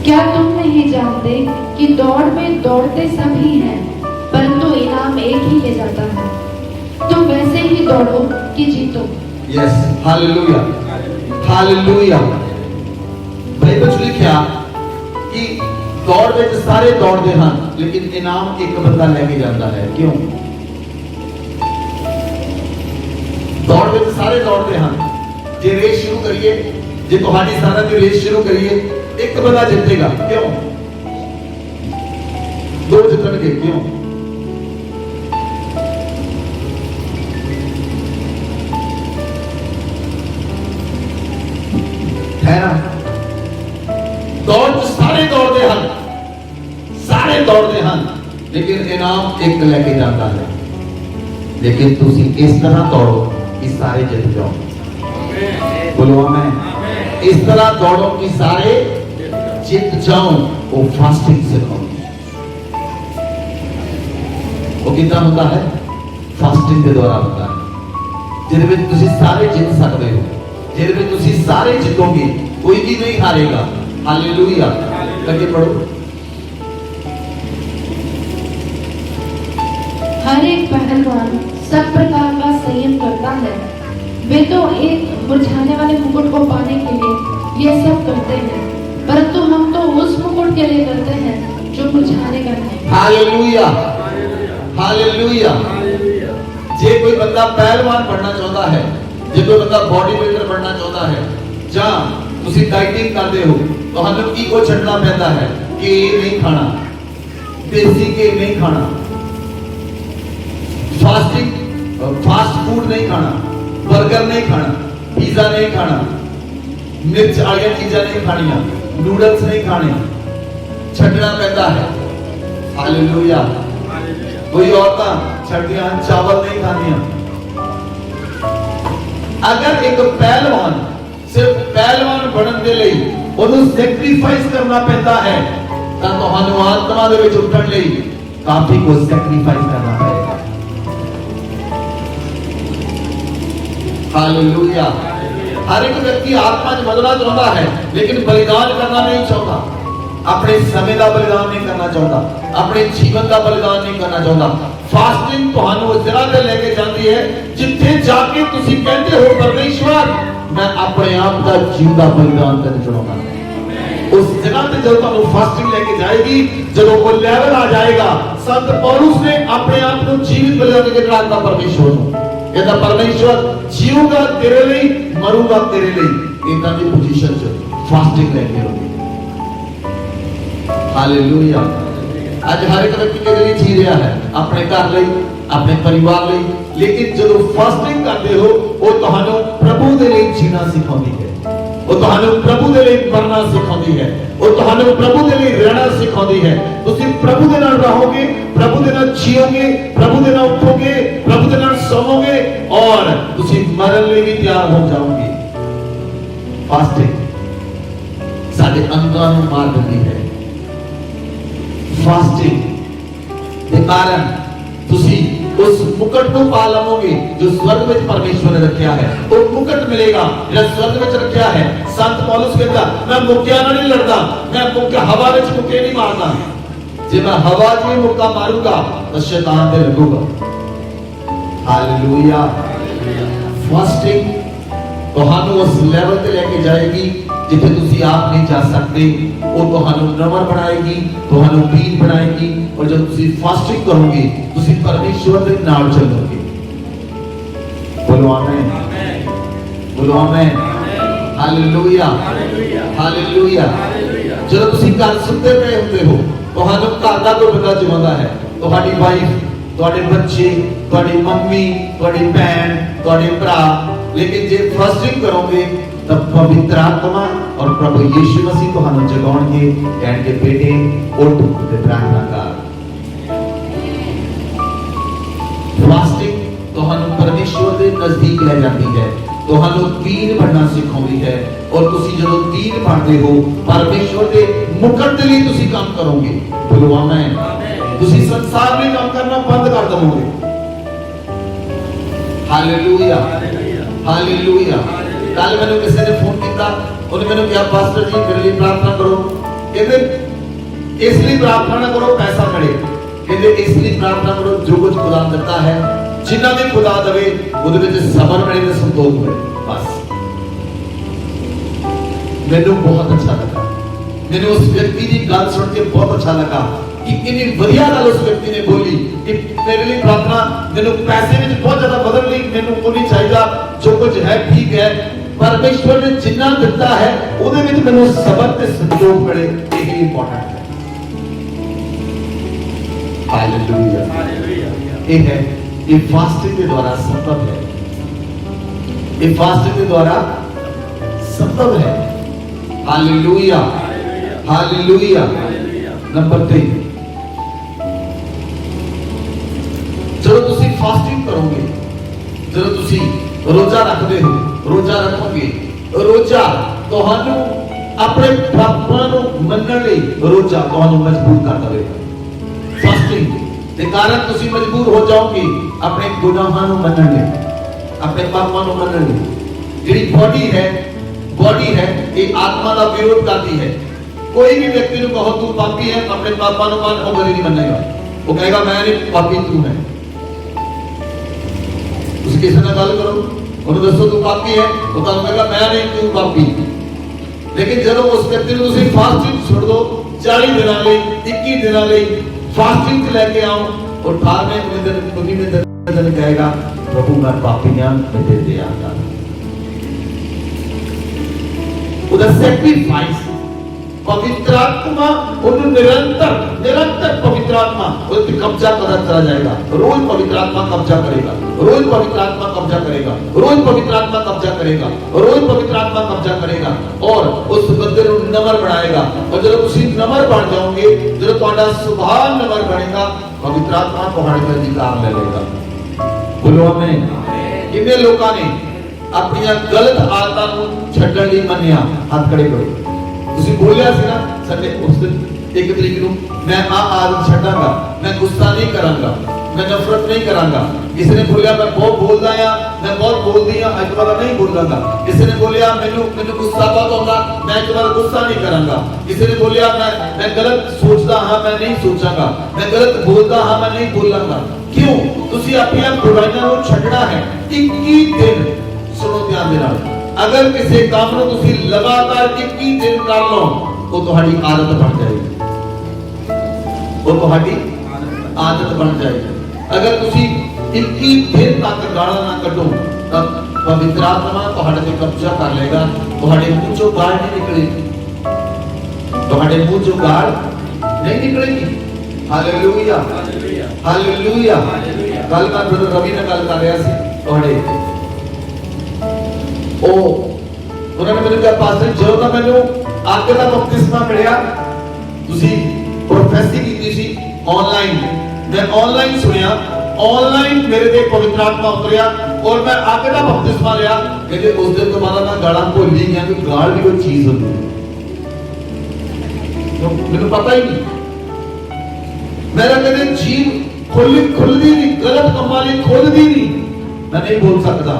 क्या तुम नहीं जानते कि दौड़ में दौड़ते सब ही हैं, परंतु इनाम एक ही ले जाता है। तुम वैसे ही दौड़ो कि जीतो। Yes hallelujah hallelujah. बाइबल में लिखा कि दौड़ में सारे दौड़ते हैं लेकिन इनाम एक बंदा लेके जाता है। क्यों? दौड़ में सारे दौड़ते हैं। जे रेस शुरू करिए, जे तुम्हारी सारा जो रेस शुरू करिए एक बंदा जीतेगा। क्यों? 2 जीतणगे। क्यों? है ना? दौड़ सारे दौड़ते हैं, सारे दौड़ते हैं लेकिन इनाम एक लेके जाता है। लेकिन तुसी इस तरह दौड़ो कि सारे जीत जाओ। बोलो आमीन। इस तरह दौड़ो कि सारे जीत जाओ। वो फास्टिंग से करो। वो कितना होता है? फास्टिंग के द्वारा होता है, जिसमें तुसी सारे जीत सकते हो, जिसमें तुसी सारे जीतोगे, कोई भी नहीं हारेगा। हालेलुया। आगे पढ़ो। हर एक पहलवान सब प्रकार का संयम पता है। वे तो एक मुरझाने वाले मुकुट को पाने के लिए ये सब करते हैं, परंतु हम तो उस मुकुट के लिए करते हैं जो मुरझाने का नहीं। Hallelujah, hallelujah. जे कोई बंदा पहलवान बनना चाहता है, जे कोई बंदा बॉडी बिल्डर बनना चाहता है, ਜਾਂ ਤੁਸੀਂ ਡਾਈਟਿੰਗ ਕਰਦੇ ਹੋ, ਤੁਹਾਨੂੰ ਕੀ ਕੋ ਛੱਡਣਾ ਪੈਂਦਾ ਹੈ ਕਿ ਇਹ ਨਹੀਂ ਖਾਣਾ, ਦੇਸੀ ਘੀ ਨਹੀਂ ਖਾਣਾ, फास्ट फूड नहीं खाना, बर्गर नहीं खाना, पिज्जा नहीं खाना, मिर्च वाली चीजा नहीं खानिया, नूडल्स नहीं खाने, छड़ना पैदा है। हालेलुया। कोई औरतें छड़दियां चावल नहीं खानिया। अगर एक पहलवान सिर्फ पहलवान बनने के लिए ਉਹਨੂੰ सैक्रिफाइस करना पैदा है, ਤਾਂ ਤੁਹਾਨੂੰ ਆਤਮਾ ਦੇ ਵਿੱਚ ਉੱਠਣ ਲਈ ਕਾਫੀ ਕੁਝ सैक्रिफाइस करना पड़ेगा। हालेलुया। हर एक व्यक्ति आत्मा च बदलना चाहता है, लेकिन बलिदान करना नहीं चाहता। अपने समय का बलिदान नहीं करना चाहता, अपने जीवन का बलिदान नहीं करना चाहता। फास्टिंग ਤੁਹਾਨੂੰ उस जगह ते लेके जाती है जिथे जाके तुसी कहते हो परमेश्वर मैं अपने आप का जीवन बलिदान करना चाहता हूं। उस जगह ते जब ਤੁਹਾਨੂੰ फास्टिंग लेके जाएगी, जब वो लेवल आ जाएगा, संत पौलुस ने अपने आप को जीवित बलिदान के चढ़ाता परमेश्वर को। कहता परमेश्वर जीऊंगा तेरे लिए, मरूंगा तेरे लिए। इतना की पोजीशन से फास्टिंग लेके होगी। हालेलुया। आज हर एक व्यक्ति के लिए जी रहा है अपने घर लिए, अपने परिवार लिए, लेकिन जो फास्टिंग करते हो वो ਤੁਹਾਨੂੰ प्रभु ਦੇ ਲਈ जीना सिखाती है, वो ਤੁਹਾਨੂੰ प्रभु ਦੇ ਲਈ मरना सिखाती है, वो ਤੁਹਾਨੂੰ प्रभु ਦੇ ਲਈ रहना सिखाती है। ਤੁਸੀਂ प्रभु ਦੇ ਨਾਲ ਰਹੋਗੇ, प्रभु ਦੇ ਨਾਲ ਜੀਓਗੇ, प्रभु ਦੇ ਨਾਲ ਉਠੋਗੇ, प्रभु ਦੇ ਨਾਲ ਸੌਵੋਗੇ और ਤੁਸੀਂ ਮਰਨ ਲਈ ਵੀ ਤਿਆਰ ਹੋ ਜਾਓਗੇ। फास्टिंग ਸਾਡੇ ਅੰਗਾਂ ਨੂੰ ਮਾਰ ਦਿੰਦੀ ਹੈ। फास्टिंग ਦੇ ਕਾਰਨ ਤੁਸੀਂ उस मुकुट को पा लवोगे जो स्वर्ग में परमेश्वर ने रखा है। वो मुकुट मिलेगा जो स्वर्ग में रखा है। संत पौलुस कहता मैं मुक्किया नहीं लड़ता, मैं मुक्के हवा में मुक्के नहीं मारता। जब मैं हवा में मुक्का मारूंगा तो शैतान पे लगूंगा। हालेलुया। फास्टिंग ਤੁਹਾਨੂੰ उस लेवल ਤੇ ਲੈ ਕੇ ਜਾਏਗੀ जिथे तुसी आप नहीं जा सकते। वो ਤੁਹਾਨੂੰ नम्र बनाएगी, ਤੁਹਾਨੂੰ वीर बनाएगी और जब तुसी फास्टिंग करोगे तुसी परमेश्वर के नाल चलोगे। बोलो आमीन, बोलो आमीन। Hallelujah, hallelujah. जब तुसी घर सुते पे होते हो ਤੁਹਾਨੂੰ घर ਦਾ कोई बंदा जिवांदा है, ਤੁਹਾਡੀ वाइफ, ਤੁਹਾਡੇ ਬੱਚੇ, ਤੁਹਾਡੀ ਮੰਮੀ, ਤੁਹਾਡੀ ਭੈਣ, ਤੁਹਾਡੇ ਭਰਾ। लेकिन जे फास्टिंग करोगे तब पवित्र आत्मा और प्रभु यीशु मसीह ਤੁਹਾਨੂੰ ਜਗਾਉਣਗੇ, ਕਹਿਣਗੇ बेटे उठ ਤੇ प्रार्थना कर। फास्टिंग ਤੁਹਾਨੂੰ परमेश्वर ਦੇ नजदीक ले जाती है, ਤੁਹਾਨੂੰ ਵੀਰ ਬਣਨਾ ਸਿਖਾਉਂਦੀ ਹੈ और ਤੁਸੀਂ ਜਦੋਂ ਵੀਰ ਬਣਦੇ ਹੋ परमेश्वर ਦੇ ਮੁਕਟ ਦੇ ਲਈ ਤੁਸੀਂ ਕੰਮ ਕਰੋਗੇ। ਬੋਲੋ ਆਮੀਨ। ਤੁਸੀਂ ਸੰਸਾਰ ਵਿੱਚ ਕੰਮ ਕਰਨਾ ਬੰਦ ਕਰ ਦਵੋਗੇ। Hallelujah, hallelujah. कल मैंने किसी ने फोन किया, उन्होंने मैंने कहा पास्टर जी मेरे लिए प्रार्थना करो। कहते इसलिए प्रार्थना ना करो पैसा मिले, कहते इसलिए प्रार्थना करो जो कुछ खुदा देता है, जिन्ना भी खुदा देवे ਉਹਦੇ ਵਿੱਚ ਸਬਰ ਮਿਲੇ ਤੇ ਸੰਤੋਖ ਮਿਲੇ। बस ਮੈਨੂੰ बहुत अच्छा लगा, मैंने उस व्यक्ति की गल सुन के बहुत अच्छा लगा कि कितनी बढ़िया गल उस व्यक्ति ने बोली कि मेरे लिए प्रार्थना, मैंने पैसे में बहुत ज्यादा बदल नहीं, मैंने को नहीं चाहिए, जो कुछ है ठीक है, परमेश्वर ने जिन्ना दिता है ਉਹਦੇ ਵਿੱਚ ਮੈਨੂੰ ਸਬਰ ਤੇ ਸੰਤੋਖ ਮਿਲੇ, ਇਹ ਇੰਪੋਰਟੈਂਟ है। Hallelujah, hallelujah. ये है ये फास्टिंग के द्वारा संभव है, ये फास्टिंग के द्वारा संभव है। Hallelujah, hallelujah. नंबर 3, ਜਦੋਂ ਤੁਸੀਂ ਫਾਸਟਿੰਗ ਕਰੋਗੇ, ਜਦੋਂ ਤੁਸੀਂ ਰੋਜ਼ਾ ਰੱਖਦੇ ਹੋ, ਰੋਜ਼ਾ ਰੱਖੋਗੇ, ਰੋਜ਼ਾ ਤੁਹਾਨੂੰ ਆਪਣੇ ਪਾਪਾਂ ਨੂੰ ਮੰਨਣ ਲਈ ਰੋਜ਼ਾ ਤੁਹਾਨੂੰ ਮਜਬੂਰ ਕਰ ਦੇਵੇਗਾ। ਫਾਸਟਿੰਗ ਦੇ ਕਾਰਨ ਤੁਸੀਂ ਮਜਬੂਰ ਹੋ ਜਾਓਗੇ ਆਪਣੇ ਗੁਨਾਹਾਂ ਨੂੰ ਮੰਨਣ ਲਈ, ਆਪਣੇ ਪਾਪਾਂ ਨੂੰ ਮੰਨਣ ਲਈ। ਜਿਹੜੀ ਬੋਡੀ ਹੈ ਇਹ ਆਤਮਾ ਦਾ ਵਿਰੋਧ ਕਰਦੀ ਹੈ। कोई भी व्यक्ति को कहो तू पापी है, अपने पापा को मान, वो कभी नहीं मानेगा, वो कहेगा मैं नहीं पापी तू है। ਤੁਸੀਂ ਕਿਸੇ ਨਾਲ ਗੱਲ ਕਰੋ, ਉਹਨੂੰ ਦੱਸੋ ਤੂੰ ਪਾਪੀ ਹੈ, ਉਹ ਤੁਹਾਨੂੰ ਕਹੇਗਾ ਮੈਂ ਨਹੀਂ, ਤੂੰ ਪਾਪੀ। ਲੇਕਿਨ ਜਦੋਂ ਉਸ ਵਿਅਕਤੀ ਨੂੰ ਤੁਸੀਂ ਫਾਸਟਿੰਗ ਛੱਡ ਦੋ 40 ਦਿਨਾਂ ਲਈ, 21 ਦਿਨਾਂ ਲਈ ਫਾਸਟਿੰਗ ਤੇ ਲੈ ਕੇ ਆਓ, और 18वें दिन 19वें दिन कहेगा प्रभु मैं पापी हां, मैं तेरे ते आता। उधर सैक्रिफाइस पवित्र आत्मा उन्हें निरंतर निरंतर पवित्र आत्मा उस पे कब्जा करता जाएगा। रोज पवित्र आत्मा कब्जा करेगा, रोज पवित्र आत्मा कब्जा करेगा, रोज पवित्र आत्मा कब्जा करेगा, रोज पवित्र आत्मा कब्जा करेगा और उस बंदे को नम्र बनाएगा। और जब उसी नम्र बन जाओगे, जब तुम्हारा स्वभाव नम्र बनेगा, पवित्र आत्मा तुम्हारे पर अधिकार ले लेगा। बोलो आमीन। कितने लोगों ने अपनी गलत आदतों को छड्डण लई मन्निया? हाथ खड़े करो। ਤੁਸੀਂ ਬੋਲਿਆ ਸੀ ਨਾ ਸਾਡੇ ਉਸ ਦਿਨ 1 ਤਰੀਕ ਨੂੰ ਮੈਂ ਆਦਤ ਛੱਡਾਂਗਾ, ਮੈਂ ਗੁੱਸਾ ਨਹੀਂ ਕਰਾਂਗਾ, ਮੈਂ ਨਫ਼ਰਤ ਨਹੀਂ ਕਰਾਂਗਾ। ਕਿਸੇ ਨੇ ਬੋਲਿਆ ਮੈਂ ਬਹੁਤ ਬੋਲਦਾ ਆ, ਮੈਂ ਬਹੁਤ ਬੋਲਦੀ ਆ, ਅੱਜ ਬਾਅਦ ਨਹੀਂ ਬੋਲਾਂਗਾ। ਕਿਸੇ ਨੇ ਬੋਲਿਆ ਮੈਨੂੰ ਗੁੱਸਾ ਬਹੁਤ ਆਉਂਦਾ, ਮੈਂ ਅੱਜ ਬਾਅਦ ਗੁੱਸਾ ਨਹੀਂ ਕਰਾਂਗਾ। ਕਿਸੇ ਨੇ ਬੋਲਿਆ ਮੈਂ ਗਲਤ ਸੋਚਦਾ ਹਾਂ, ਮੈਂ ਨਹੀਂ ਸੋਚਾਂਗਾ, ਮੈਂ ਗਲਤ ਬੋਲਦਾ ਹਾਂ, ਮੈਂ ਨਹੀਂ ਬੋਲਾਂਗਾ। ਕਿਉਂ? ਤੁਸੀਂ ਆਪਣੀਆਂ ਬੁਰਾਈਆਂ ਨੂੰ ਛੱਡਣਾ ਹੈ। 21 ਦਿਨ ਸੁਣੋ ਧਿਆਨ ਦੇ ਨਾਲ। अगर किसी काम को तुसी लगातार 21 दिन कर लो, वो तुम्हारी आदत बन जाएगी, वो तुम्हारी आदत बन जाएगी। अगर तुसी 21 दिन तक गाला ना कटो, तब पवित्र आत्मा तुम्हारे पे कब्जा कर लेगा। तुम्हारे मुंह चों गाल नहीं निकलेगी, तुम्हारे मुंह चों गाल नहीं निकलेगी। Hallelujah, hallelujah. कल मैं ब्रदर रवि ने गल कर रहा सी तुम्हारे उन्होंने मैंने कहा पास्टर जो ना मैंने आगे का बपतिस्मा मिलिया, तुसी प्रोफेसी की थी ऑनलाइन, मैं ऑनलाइन सुनिया, ऑनलाइन मेरे पे पवित्र आत्मा उतरिया और मैं आगे का बपतिस्मा लिया। कहते उस दिन तो मैं गाला भूल ही गया कि गाल भी कोई चीज होती है, तो मुझे पता ही नहीं। मेरा कहते जीव खुलदी नहीं, गलत कमाली खोलदी नहीं, मैं नहीं बोल सकता।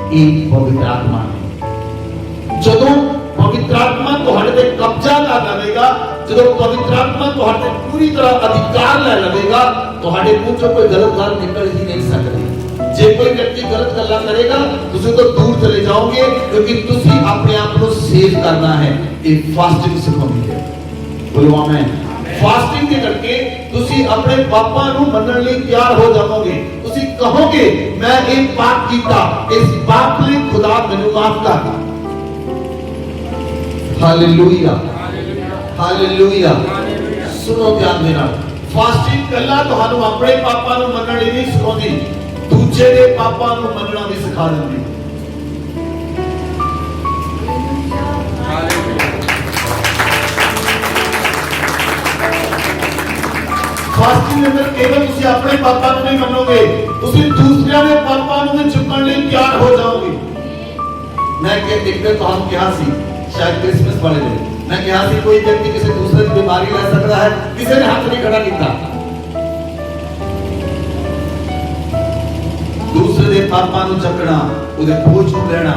पवित्र आत्मा जदों पवित्र आत्मा तुहाडे ते कब्जा कर लेगा, जदों पवित्र आत्मा तुहाडे ते पूरी तरह अधिकार ले लेगा, तुहाडे मुंह चों कोई गलत गल निकल ही नहीं सकती। जे कोई व्यक्ति गलत गल्लां करेगा, तुसीं तो दूर चले जाओगे, क्योंकि तुसीं अपने आप को सेव करना है। ये फास्टिंग सिखाती है। बोलो आमीन। फास्टिंग के करके तुसी अपने पापा नु मनन लई तैयार हो जाओगे। तुसी कहोगे मैं ये पाप कीता, इस पाप लई खुदा मैनू माफ कर। Hallelujah, hallelujah. सुनो ध्यान देना, फास्टिंग कल्ला तुहानू अपने पापा नु मनन लई नहीं सिखाउंदी, दूजे दे पापा नु मनना भी सिखा दिंदी। फास्टिंग में केवल तुसी अपने पापा को नहीं मनोगे, तुसी दूसरे के पापा को भी चुकन लिए तैयार हो जाओगे। मैं के एक दिन तो हम कहा सी, शायद क्रिसमस वाले दिन मैं कहा सी कोई व्यक्ति किसी दूसरे की बीमारी ले सकता है, किसी ने हाथ नहीं खड़ा किया। दूसरे के पापा को चकना, उदे बोझ को लेना,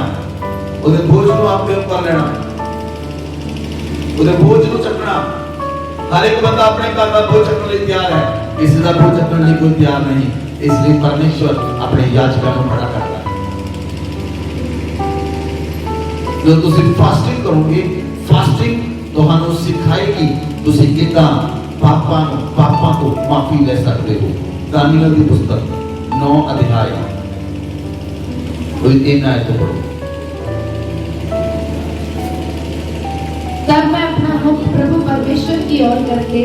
उदे बोझ को आपके ऊपर लेना, उदे बोझ को चकना। हर एक बंदा अपने घर का बोझ चकने लिए तैयार है, किसी का बोझ चकने लिए कोई तैयार नहीं। इसलिए परमेश्वर अपने याजकों को खड़ा करता है। जो तुम फास्टिंग करोगे, फास्टिंग तुहानू सिखाएगी तुसी कितना पापा को माफी ले सकते हो। दानियल की पुस्तक 9 अध्याय कोई 3 आयत तो पढ़ो। तब मैं अपना मुख प्रभु परमेश्वर की ओर करके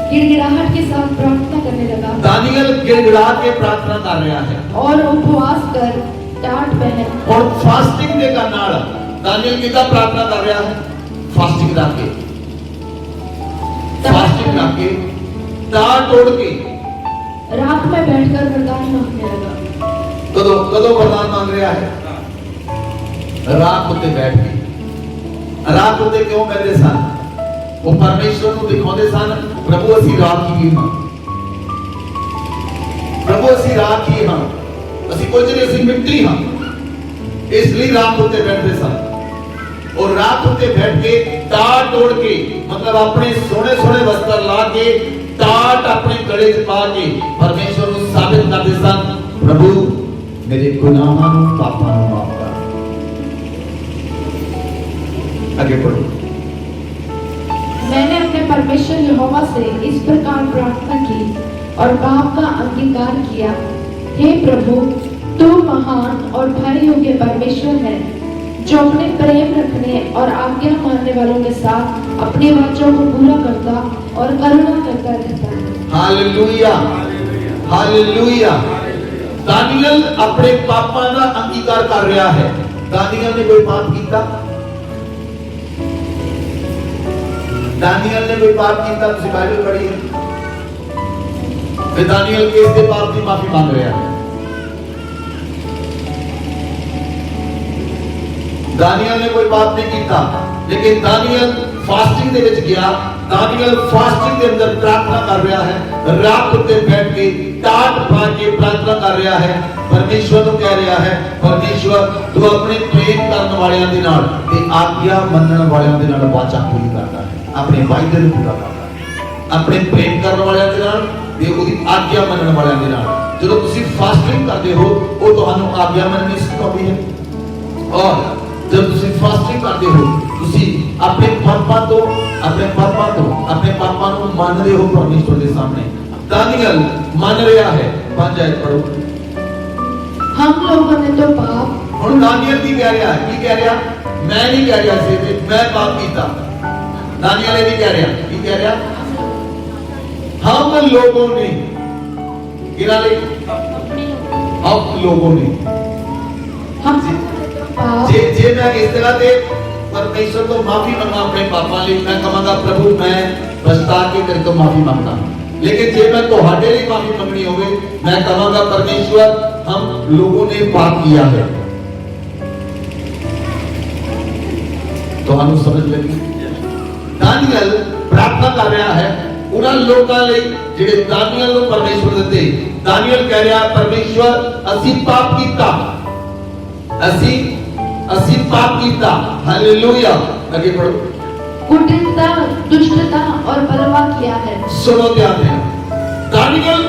गिड़गिड़ाहट के साथ प्रार्थना करने लगा। दानियल गिड़गिड़ा के प्रार्थना कर रहा है और उपवास कर टाट पहन और फास्टिंग दे का नाल दानियल कितना प्रार्थना कर रहा है? फास्टिंग रख के, फास्टिंग रख के, टाट तोड़ के रात में बैठकर वरदान मांगने लगा। कदों वरदान मांग रहा है? रात उत्ते बैठ के। रात उत्ते क्यों बैठे सन? वो परमेश्वर को दिखाते सन, प्रभु असी रात की हां, प्रभु असी रात की हां, असी कुछ नहीं, असी मिट्टी हां। इसलिए रात उत्ते बैठे सन और रात उत्ते बैठ के टाट तोड़ के, मतलब अपने सोने सोने वस्त्र ला के टाट अपने गले च पा के परमेश्वर को साबित करते सन, प्रभु मेरे गुनाहां नूं पापां नूं माफ कर। आगे पढ़ो। मैंने अपने परमेश्वर यहोवा से इस प्रकार प्रार्थना की और पाप का अंगीकार किया, हे प्रभु, तू महान और भय योग्य परमेश्वर है, जो अपने प्रेम रखने और आज्ञा मानने वालों के साथ अपनी वाचों को पूरा करता और करुणा करता रहता है। Hallelujah, hallelujah. दानियल अपने पापां दा अंगीकार कर रहा है। दानियल ने कोई पाप किया? दानियल ने कोई पाप किया? तुसी बाइबल पढ़ी है? फिर दानियल किस दे पाप की माफी मांग रहा है? दानियल ने कोई पाप नहीं किया, लेकिन दानियल फास्टिंग दे विच गया। दानियल फास्टिंग के अंदर प्रार्थना कर रहा है, रात उत्ते बैठ के टाट पा के प्रार्थना कर रहा है, परमेश्वर को कह रहा है, परमेश्वर तू अपने प्रेम करने वालियां दे नाल ते आज्ञा मनण वालियां दे नाल वाचा पूरी करता है, अपने वायदे नूं पूरा करता है, अपने प्रेम करने वालियां दे नाल ते ओदी आज्ञा मनण वालियां दे नाल। जदों तुसीं फास्टिंग करदे हो ਉਹ ਤੁਹਾਨੂੰ आज्ञा मननी सिखाउंदी है। और जब तुसीं फास्टिंग करदे हो तुसीं अपने पापां तो अपने पापां नूं मनदे हो परमेश्वर दे सामने। दानियल मान रहा है। 5 आयत पढ़ो। हम लोगों ने तो पाप, हुण दानियल की कह रहा है, की कह रहा? मैं नहीं कह रहा सी कि मैं पाप कीता। दानियल ये नहीं कह रहा, की कह रहा? हम लोगों ने, किना ले? हम लोगों ने। हम पाप, जे मैं इस तरह से परमेश्वर तो माफी मांगा अपने पापां लिए, मैं कहूंगा प्रभु मैं पछता के तेरे तो माफी मांगता। लेकिन जे मैं तुहाडे लिए माफी मांगनी होवे, मैं कहूंगा परमेश्वर हम लोगों ने पाप किया है। तो हम समझ लगी? दानियल प्रार्थना कर रहा है उन्हां लोकां लई जिहड़े दानियल नूं परमेश्वर दित्ते। दानियल कह रहा परमेश्वर असीं पाप कीता, असीं पाप कीता। हालेलुया। आगे पढ़ो। कुटिलता, दुष्टता और बलवा किया है। सुनो ध्यान देना, दानियल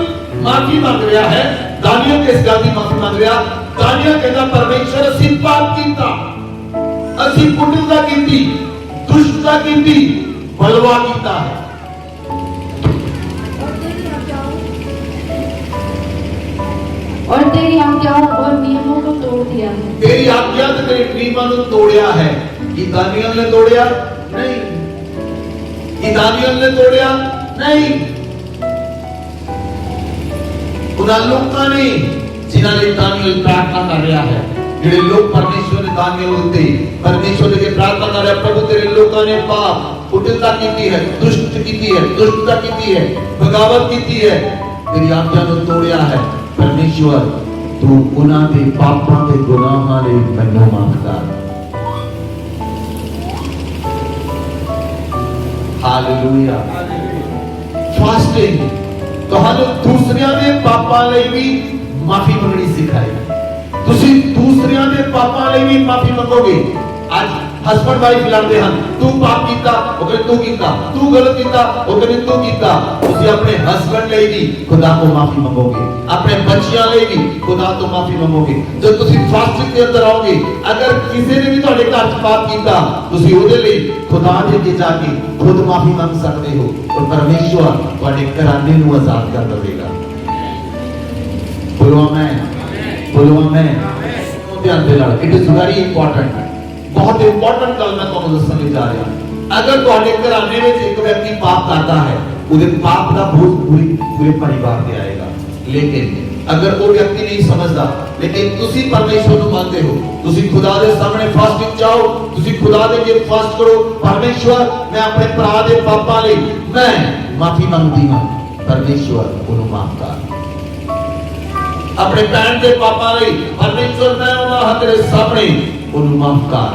माफी मांग रहा है। दानियल किस गल की माफी मांग रहा? दानियल कहता परमेश्वर असीं पाप कीता, असीं कुटिलता कीती, दुष्टता कीती, बलवा कीता है। और तेरी आज्ञाओं और नियमों को तोड़ दिया है। तेरी आज्ञा ते तेरे नियमां नूं तोड़िया है। कि दानियल ने तोड़िया? नहीं। कि दानियल ने तोड़िया? नहीं। उन्हां लोकां ने जिन्हां ने दानियल प्रार्थना कर रहा है, जिहड़े लोग परमेश्वर ने दानियल उत्ते परमेश्वर के प्रार्थना कर रहे, प्रभु तेरे लोकां ने पाप कुटिलता कीती है, दुष्टता कीती है, बगावत कीती है, तेरी आज्ञा नूं तोड़िया है। परमेश्वर तू उन्हां दे पापां ते गुनाहां लई मैनूं माफ कर। हालेलुया। फास्टिंग तुहानूं दूसरियां दे पापां लई भी माफी मंगनी सिखाएगी। तुसीं दूसरियां दे पापां लई भी माफी मंगोगे। आज हस्बैंड वाइफ लड़ते हैं, तू पाप कीता, वो कहते तू कीता, तू गलत कीता, वो कहते तू कीता। तुसीं अपने हस्बैंड लई भी खुदा को माफी मंगोगे, अपने बच्चियां लई भी खुदा तो माफी मंगोगे। जब तुसीं फास्टिंग के अंदर आओगे, अगर किसी ने भी तुहाडे घर च पाप कीता, तुसीं ओहदे लई खुदा दे अगे जाके खुद माफी मांग सकते हो और परमेश्वर तुहाडे घराने नूं आजाद कर देगा। बोलो आमीन, बोलो आमीन। ध्यान दे नाल, इट इज वेरी इंपॉर्टेंट, बहुत इंपॉर्टेंट गल मैं तुहानूं दस्सण जा रहा हां। अगर तुहाडे घराने विच एक व्यक्ति पाप करता है, ਉਹਦੇ पाप का बोझ पूरे परिवार ते आएगा। लेकिन अगर वो व्यक्ति नहीं समझदा, लेकिन तुसी परमेश्वर को मानते हो, तुसी खुदा दे सामने फास्टिंग जाओ, तुसी खुदा दे अगे फास्ट करो, परमेश्वर मैं अपने भरा दे पापां लई मैं माफी मांगदी हां, परमेश्वर उन्हें माफ कर। अपने भैन दे पापां लई परमेश्वर मैं उन्हां तेरे सामने उन्हें माफ कर।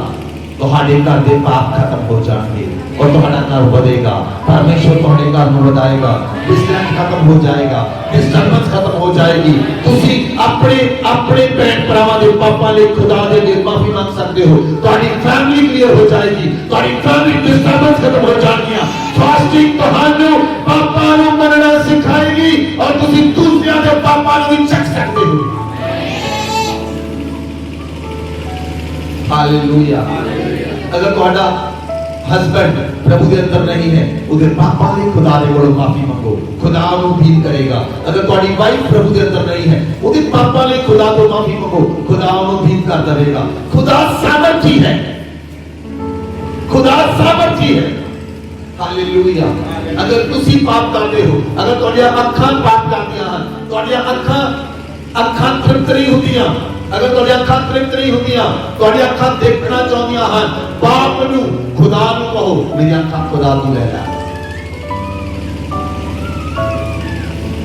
तुहाडे घर दे पाप खत्म हो जाएंगे और तुहाडा घर बढ़ेगा। परमेश्वर तुहाडे घर में बढ़ाएगा, डिस्टेंस खत्म हो जाएगा, डिस्टर्बेंस खत्म हो जाएगी। तुसी अपने अपने भैन भरावां दे पापां लई खुदा दे अगे माफी मांग सकते हो। तुहाडी फैमिली क्लियर हो जाएगी, तुहाडी फैमिली डिस्टर्बेंस खत्म हो जाएगी। फास्टिंग तुहानू पापां नूं मनना सिखाएगी और तुसी दूसरियां दे पापां नूं भी चख सकते हो। हालेलुया। अगर ਤੁਹਾਡਾ हस्बैंड प्रभु के अंदर नहीं है, उधर पापा ने खुदा ने बोलो माफी मांगो, खुदा वो फील करेगा। अगर तुम्हारी वाइफ प्रभु के अंदर नहीं है, उधर पापा ने खुदा को माफी मांगो, खुदा वो फील करता रहेगा। खुदा सामर्थी है, खुदा सामर्थी है। हालेलुया। अगर तुसी पाप करते हो, अगर तुम्हारी अखां पाप करदियां हन, तुम्हारी अखां तृप्त नहीं होंदियां, अगर तुम्हारी अखां तृप्त नहीं होंदियां, तुम्हारी अखां देखना चाहदियां हन, पाप नू खुदा नू कहो मेरी अखां खुदा तू ले ला।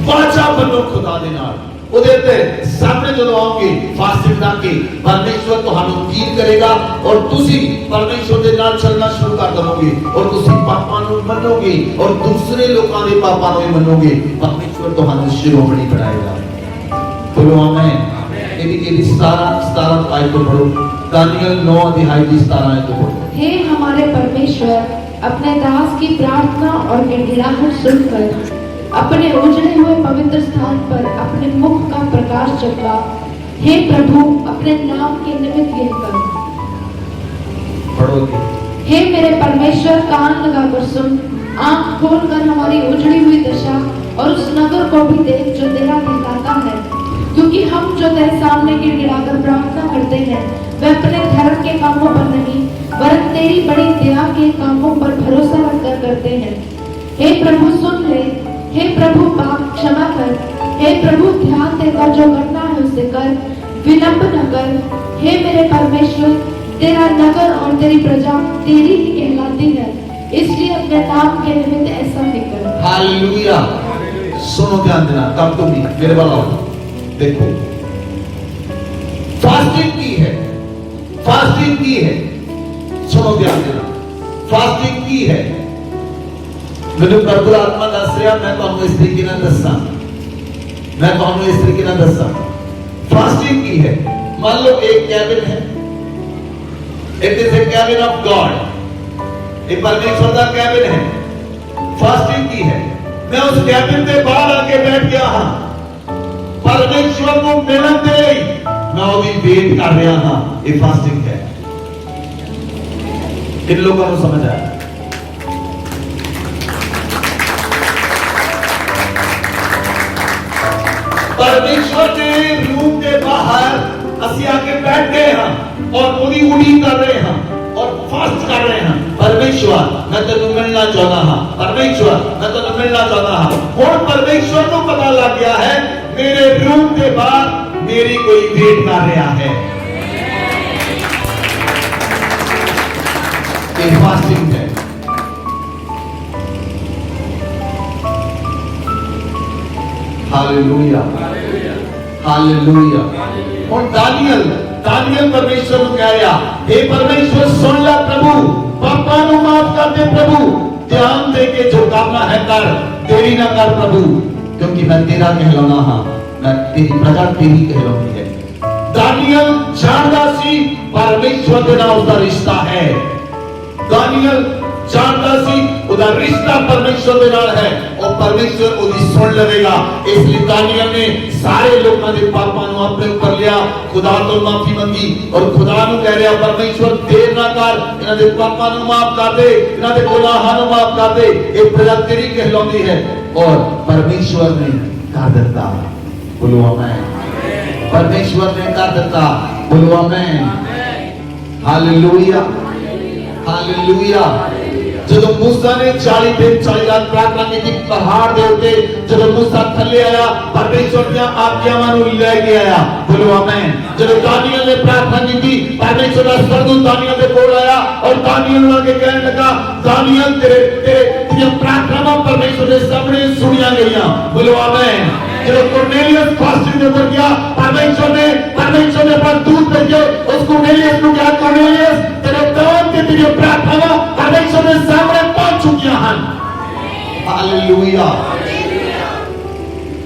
वाचा बनो खुदा दे नाल, ਉਹਦੇ ਤੇ ਸਾਹਮਣੇ ਜਦੋਂ ਆਓਗੇ ਫਾਸਟਿੰਗ ਕਰਕੇ ਪਰਮੇਸ਼ਵਰ ਤੁਹਾਨੂੰ ਫੀਲ ਕਰੇਗਾ ਔਰ ਤੁਸੀਂ ਪਰਮੇਸ਼ਵਰ ਦੇ ਨਾਲ ਚੱਲਣਾ ਸ਼ੁਰੂ ਕਰ ਦਵੋਗੇ ਔਰ ਤੁਸੀਂ ਪਾਪਾਂ ਨੂੰ ਮੰਨੋਗੇ ਔਰ ਦੂਸਰੇ ਲੋਕਾਂ ਦੇ ਪਾਪਾਂ ਨੂੰ ਵੀ ਮੰਨੋਗੇ। ਪਰਮੇਸ਼ਵਰ ਤੁਹਾਨੂੰ ਸ਼ਿਰੋਮਣੀ ਬਣਾਏਗਾ। बोलो आमीन। ये 17 आयत को पढ़ो, दानियल 9 अध्याय की 17 आयत को पढ़ो। हे हमारे परमेश्वर, अपने दास की प्रार्थना और गिड़गिड़ाहट सुनकर अपने उजड़े हुए पवित्र स्थान पर अपने मुख का प्रकाश जगवा। हे प्रभु, अपने नाम के निमित्त यह कर। पढ़ोगे। हे मेरे परमेश्वर, कान लगाकर सुन, आंख खोलकर हमारी उजड़ी हुई दशा और उस नगर को भी देख जो तेरा कहलाता है, क्योंकि हम जो तेरे सामने गिड़गिड़ाकर प्रार्थना करते हैं वे अपने धर्म के कामों पर नहीं वरन तेरी बड़ी दया के कामों पर भरोसा रखकर करते हैं। हे प्रभु सुन ले, हे प्रभु पाप क्षमा कर, हे प्रभु ध्यान देकर जो करना है उसे कर, विलंब न कर। हे मेरे परमेश्वर, तेरा नगर और तेरी प्रजा तेरी ही कहलाती है, इसलिए अपने नाम के निमित्त ऐसा ही कर। हालेलुया। सुनो ध्यान देना, कब तुम भी मेरे वाला हो देखो, फास्टिंग की है, फास्टिंग की है। सुनो ध्यान देना, फास्टिंग की है। मैंने प्रभु आत्मा दस रहा, मैं तुहानू इस तरीके नाल दस्सां, मैं तुहानू इस तरीके नाल दस्सां। फास्टिंग की है। मान लो एक कैबिन है, it is A cabin of God, एक परमेश्वर का कैबिन है। फास्टिंग की है। मैं उस कैबिन के बाहर आके बैठ गया हां, परमेश्वर को मिलन दे रही, मैं वो वेट कर रहा हां, ये फास्टिंग है। इन लोगों को समझ आया? परमेश्वर के रूम के बाहर असि आके बैठ गए हैं और पूरी उड़ीद कर रहे हैं और फास्ट कर रहे हैं। परमेश्वर मैं तेनू मिलना चाहता हां, परमेश्वर मैं तेनू मिलना चाहता हां। हुण परमेश्वर को पता लग गया है मेरे रूम के बाहर मेरी कोई वेट कर रहा है। ये फास्टिंग है। Hallelujah, hallelujah. और दानियल परमेश्वर को कह रहा, हे परमेश्वर सुन ला प्रभु, पापा को माफ कर दे प्रभु, ध्यान दे के जो करना है कर, देरी ना कर प्रभु, क्योंकि मैं तेरा कहलाना हां, मैं तेरी प्रजा तेरी कहलानी है। दानियल जानदा सी परमेश्वर के नाल उसका रिश्ता है। दानियल जानदा सी उसका रिश्ता परमेश्वर के नाल है और परमेश्वर उसकी सुन लेगा। इसलिए दानियल ने सारे लोगों के पापों को अपने ऊपर लिया, खुदा तो माफी मांगी और खुदा नु कह रहा परमेश्वर देर ना कर, इन्हां दे पापों को माफ कर दे, इन्हां दे गुनाहां को माफ कर दे, ये प्रजा तेरी कहलाती है। और परमेश्वर ने कर दिता। बोलो आमीन। परमेश्वर ने कर दिता। बोलो आमीन। Hallelujah, hallelujah. जब मूसा ने 40 दिन 40 रात प्रार्थना की पहाड़ दे उत्ते, जब मूसा थले आया परमेश्वर दी आज्ञावां नु लेके आया। बोलो आमीन। जब दानियल ने प्रार्थना की परमेश्वर दा स्वर्गदूत दानियल दे कोल आया और दानियल नु आके कहने लगा, दानियल तेरी प्रार्थना परमेश्वर के सामने सुनिया गईयां। बोलो आमीन। जब कुरनेलियस फास्टिंग ऊपर गया, परमेश्वर ने अपना दूत भेजे, उस कुरनेलियस को कहा, कुरनेलियस तेरे दान ते तेरी प्रार्थना परमेश्वर के सामने पहुंच चुकियां हैं। हालेलुया।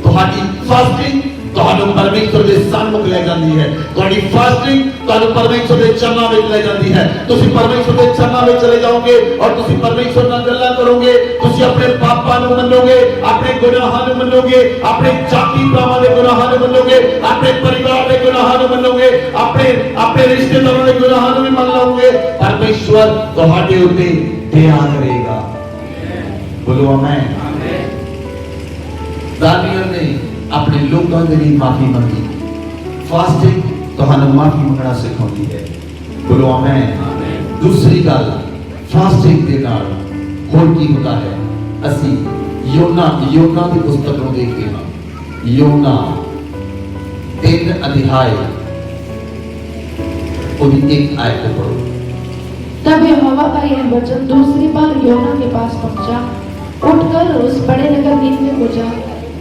तुम्हारी फास्टिंग ਤੁਹਾਨੂੰ ਪਰਮੇਸ਼ਰ ਦੇ ਸਨਮੁਖ ਲੈ ਜਾਂਦੀ ਹੈ। ਤੁਹਾਡੀ ਫਾਸਟਿੰਗ ਤੁਹਾਨੂੰ ਪਰਮੇਸ਼ਰ ਦੇ ਚਰਨਾਂ ਵਿੱਚ ਲੈ ਜਾਂਦੀ ਹੈ। ਤੁਸੀਂ ਪਰਮੇਸ਼ਰ ਦੇ ਚਰਨਾਂ ਵਿੱਚ ਚਲੇ ਜਾਓਗੇ ਔਰ ਤੁਸੀਂ ਪਰਮੇਸ਼ਰ ਨਾਲ ਗੱਲਾਂ ਕਰੋਗੇ। ਤੁਸੀਂ ਆਪਣੇ ਪਾਪਾਂ ਨੂੰ ਮੰਨੋਗੇ, ਆਪਣੇ ਗੁਨਾਹਾਂ ਨੂੰ ਮੰਨੋਗੇ, ਆਪਣੇ ਜਾਤੀ ਭਰਾਵਾਂ ਦੇ ਗੁਨਾਹਾਂ ਨੂੰ ਮੰਨੋਗੇ, ਆਪਣੇ ਪਰਿਵਾਰ ਦੇ ਗੁਨਾਹਾਂ ਨੂੰ ਮੰਨੋਗੇ, ਆਪਣੇ ਰਿਸ਼ਤੇਦਾਰਾਂ ਦੇ ਗੁਨਾਹਾਂ ਨੂੰ ਵੀ ਮੰਨ ਲਓਗੇ। ਪਰਮੇਸ਼ਰ ਤੁਹਾਡੇ ਉੱਤੇ ਦਇਆ ਕਰੇਗਾ। बोलो आमेन। दानियल ने अपने लोगों के लिए माफी मांगी। फास्टिंग ਤੁਹਾਨੂੰ ਮਾਫੀ ਮੰਗਣਾ ਸਿਖਾਉਂਦੀ ਹੈ। बोलो आमेन। दूसरी गल फास्टिंग ਦੇ ਨਾਲ ਹੋਰ ਕੀ ਹੁੰਦਾ ਹੈ? ਅਸੀਂ ਯੋਨਾ ਦੀ ਪੁਸਤਕ ਨੂੰ ਦੇਖਦੇ ਹਾਂ। ਯੋਨਾ 3 अध्याय ਉਹਦੀ 1 आयत पढ़ो। तब यहोवा का यह वचन दूसरी बार योना के पास पहुंचा, उठकर उस बड़े नगर नीनवे को जा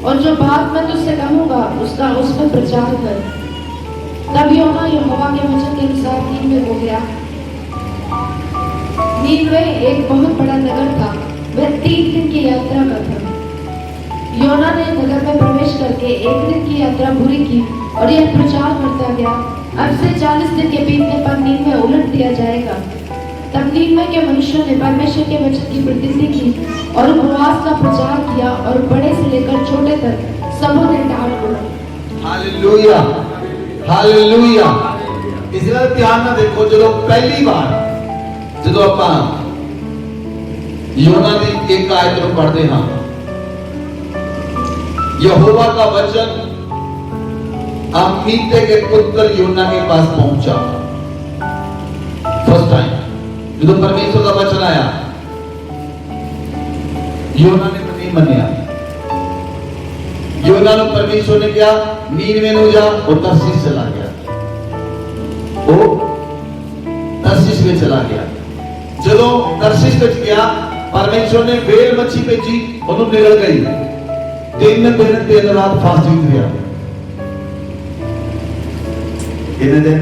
और जो बात मैं तुझसे कहूंगा उसका उसमें प्रचार कर। तब योना यहोवा के वचन के अनुसार नीनवे को गया। नीनवे एक बहुत बड़ा नगर था, वह 3 दिन की यात्रा का था। योना ने नगर में प्रवेश करके 1 दिन की यात्रा पूरी की और यह प्रचार करता गया, अब से 40 दिन के बीतने पर नीनवे उलट दिया जाएगा। तब नीनवे के मनुष्यों ने परमेश्वर के वचन की प्रतिज्ञा की और उपवास का प्रचार किया और बड़े से लेकर छोटे तक सबों ने टाल पड़ा। Hallelujah, hallelujah. इसलिए ध्यान ना देखो, जो पहली बार जो ਆਪਾਂ योना की 1 आयत को पढ़ते हैं, यहोवा का वचन अमीते के पुत्र योना के पास पहुंचा। फर्स्ट टाइम जो परमेश्वर का वचन आया, योना ने नहीं मनिया। योना ने परमेश्वर ने क्या नीनवे में जा और तर्शीश चला गया। वो तर्शीश में चला गया। जब तर्शीश में गया, परमेश्वर ने वेल मच्छी भेजी, वो निकल गई। 3 दिन 3 रात फास्टिंग किया। कितने दिन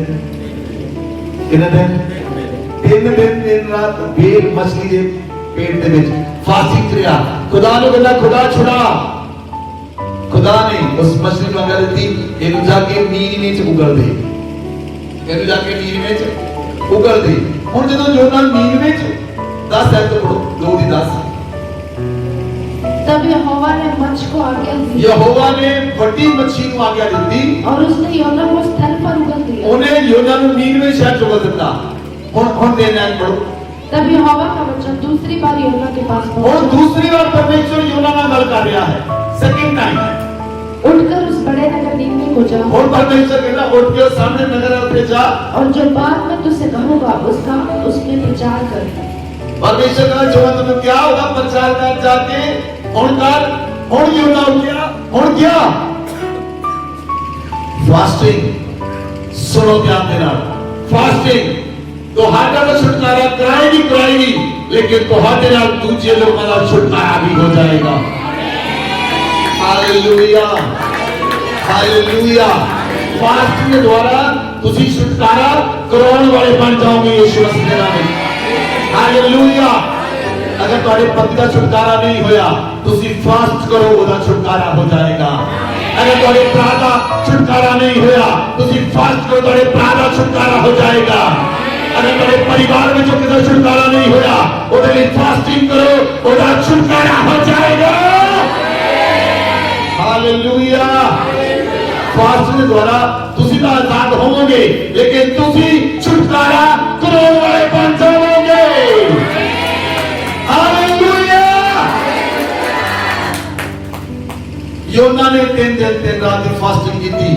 3 दिन 3 रात वेल मछली के पेट दे विच फास्टिंग किया। खुदा ने बोला, खुदा छुड़ा। खुदा ने उस मछली को गल दी, इनु जाके नीनवे च उगल दे, इनु जाके नीनवे च उगल दे। हुन जदों योना नीनवे च 10 आयत पढ़ो, 2 की 10। तब यहोवा ने मच्छ को आज्ञा दी, यहोवा ने बड़ी मच्छी को आज्ञा दी और उसने योना को स्थल पर उगल दिया। उन्हें योना को नीनवे शहर च उगल दिता। हुन देना पढ़ो। तब यहोवा का वचन दूसरी बार योना के पास और पहुंचा, दूसरी बार परमेश्वर योना नाल गल कर रहा है। सेकंड टाइम उठकर उस बड़े नगर नीनवे को जा और परमेश्वर कहता, उठ के सामने नगर पे जा और जो बात मैं तुझसे कहूंगा उसका उसमें प्रचार कर। परमेश्वर का जो तुम्हें क्या होगा प्रचार कर जाके और योना हो गया और क्या फास्टिंग। सुनो ध्यान देना, फास्टिंग तुहाडा तो छुटकारा कराएगी, लेकिन तुहाडे नाल दूसरे लोगों का छुटकारा भी हो जाएगा। Hallelujah, hallelujah. फास्टिंग के द्वारा तुसी छुटकारा कराने वाले बन जाओगे यीशु मसीह के नाम में। हालेलुया। अगर तुम्हारे पति का छुटकारा नहीं होया, तुसी फास्ट करो, ओदा छुटकारा हो जाएगा। अगर तुम्हारे भरा का छुटकारा नहीं होया, तुसी फास्ट करो, तुम्हारे भरा का छुटकारा हो जाएगा। अगर तुम्हारे परिवार में जो किसी छुटकारा नहीं होया, ओदे लिए फास्टिंग करो, ओदा छुटकारा हो जाएगा। हालेलुया। फास्टिंग के द्वारा तुसी तो आजाद होवोगे, लेकिन तुसी छुटकारा कराने वाले बन जाओगे। हालेलुया। योना ने 3 दिन 3 रात की फास्टिंग की थी,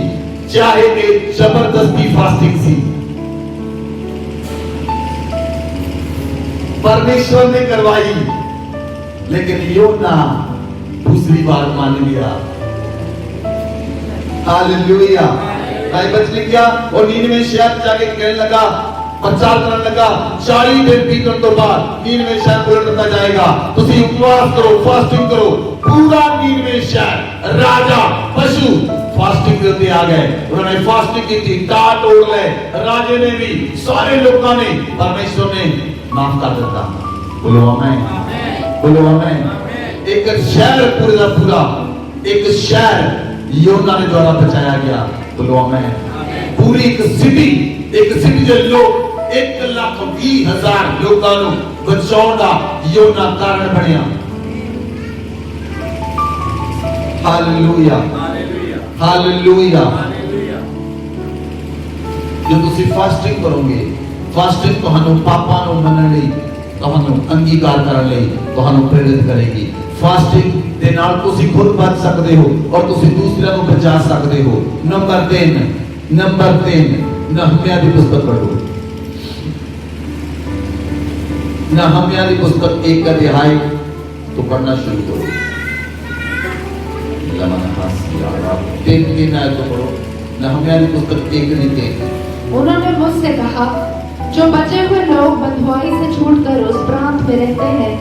चाहे कि जबरदस्ती फास्टिंग थी। परमेश्वर ने करवाई, लेकिन योना दूसरी बार मान लिया। हालेलुया। बाइबल लिख गया और नीनवे शहर जाके कहने लगा, प्रचार करने लगा, 40 दिन बीतने तो बाद नीनवे शहर उलट दिया जाएगा। तुसी उपवास करो, फास्टिंग करो। पूरा नीनवे शहर, राजा, पशु फास्टिंग करते आ गए। उन्होंने फास्टिंग की थी, टाट तोड़ ले, राजे ने भी, सारे लोगों ने, परमेश्वर ने माफ कर देता। बोलो आमीन, बोलो आमीन। एक शहर पूरा एक शहर योना ने द्वारा बचाया गया। बोलो आमेन। पूरी एक सिटी ਦੇ ਲੋਕ 1,20,000 ਲੋਕਾਂ ਨੂੰ ਬਚਾਉਣ ਦਾ ਯੋਨਾ ਕਾਰਨ ਬਣਿਆ। Hallelujah hallelujah. ਜੋ ਤੁਸੀਂ ਫਾਸਟਿੰਗ ਕਰੋਗੇ, ਫਾਸਟਿੰਗ ਤੁਹਾਨੂੰ ਪਾਪਾਂ ਨੂੰ ਮੰਨਣ ਲਈ, ਤੁਹਾਨੂੰ ਅੰਗੀਕਾਰ ਕਰਨ ਲਈ ਤੁਹਾਨੂੰ ਪ੍ਰੇਰਿਤ ਕਰੇਗੀ। फास्टिंग ਦੇ ਨਾਲ ਤੁਸੀਂ ਖੁਦ ਬਚ ਸਕਦੇ ਹੋ ਔਰ ਤੁਸੀਂ ਦੂਸਰਿਆਂ ਨੂੰ ਬਚਾ ਸਕਦੇ ਹੋ। ਨੰਬਰ 3 नहम्याह की पुस्तक पढ़ो। नहम्याह की पुस्तक 1 अध्याय तो पढ़ना शुरू करो। 3 आयत तो पढ़ो। नहम्याह की पुस्तक 1:3। उन्होंने मुझसे कहा, जो बचे हुए लोग बंधुआई से छूटकर उस प्रांत में रहते हैं,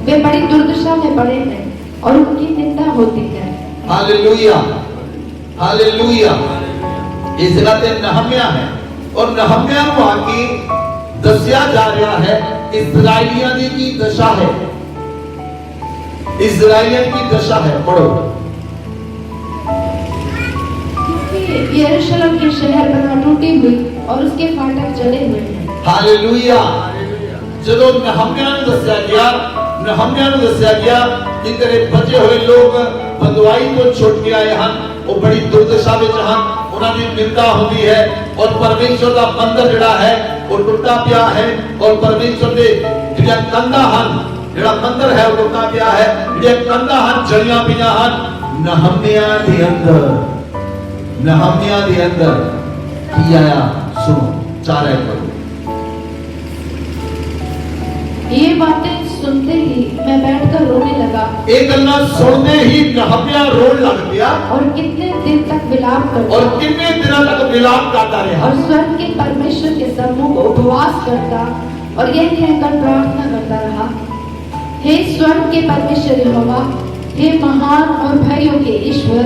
वे बड़ी दुर्दशा में पड़े हैं और उनकी निंदा होती है। Hallelujah hallelujah. इस जगह ते नहम्याह है और नहम्याह को आके दसिया जा रहा है इस्राएलियों की दशा है। इस्राएलियों की दशा है। पढ़ो। क्योंकि यरूशलेम के शहर बना टूटी हुई और उसके फाटक जले हुए हैं। हालेलुया। जब नहम्याह ने दसिया गया कि तेरे बचे हुए लोग बंधुआई तो छुट के आए हैं, वो बड़ी दुर्दशा में हैं, उन्होंने निंदा होती है और परमेश्वर का मंदिर जिहड़ा है वो टुटा पिया है और परमेश्वर दे जिहड़ा कंधा हन, जिहड़ा मंदिर है वो टुटा पिया है, जिहड़े कंधा हन जलियां पियां हन। नहम्याह दे अंदर की आया सुनो। 4 आयत पढ़ो। ये बातें सुनते ही मैं बैठकर रोने लगा। एक गल्ला सुनते ही नहम्याह रोने लग गया और कितने दिन तक विलाप करता और कितने दिनों तक विलाप करता रहा और स्वर्ग के परमेश्वर के सम्मुख उपवास करता और यह कहकर प्रार्थना करता रहा, हे स्वर्ग के परमेश्वर यहोवा, हे महान और भयों के ईश्वर,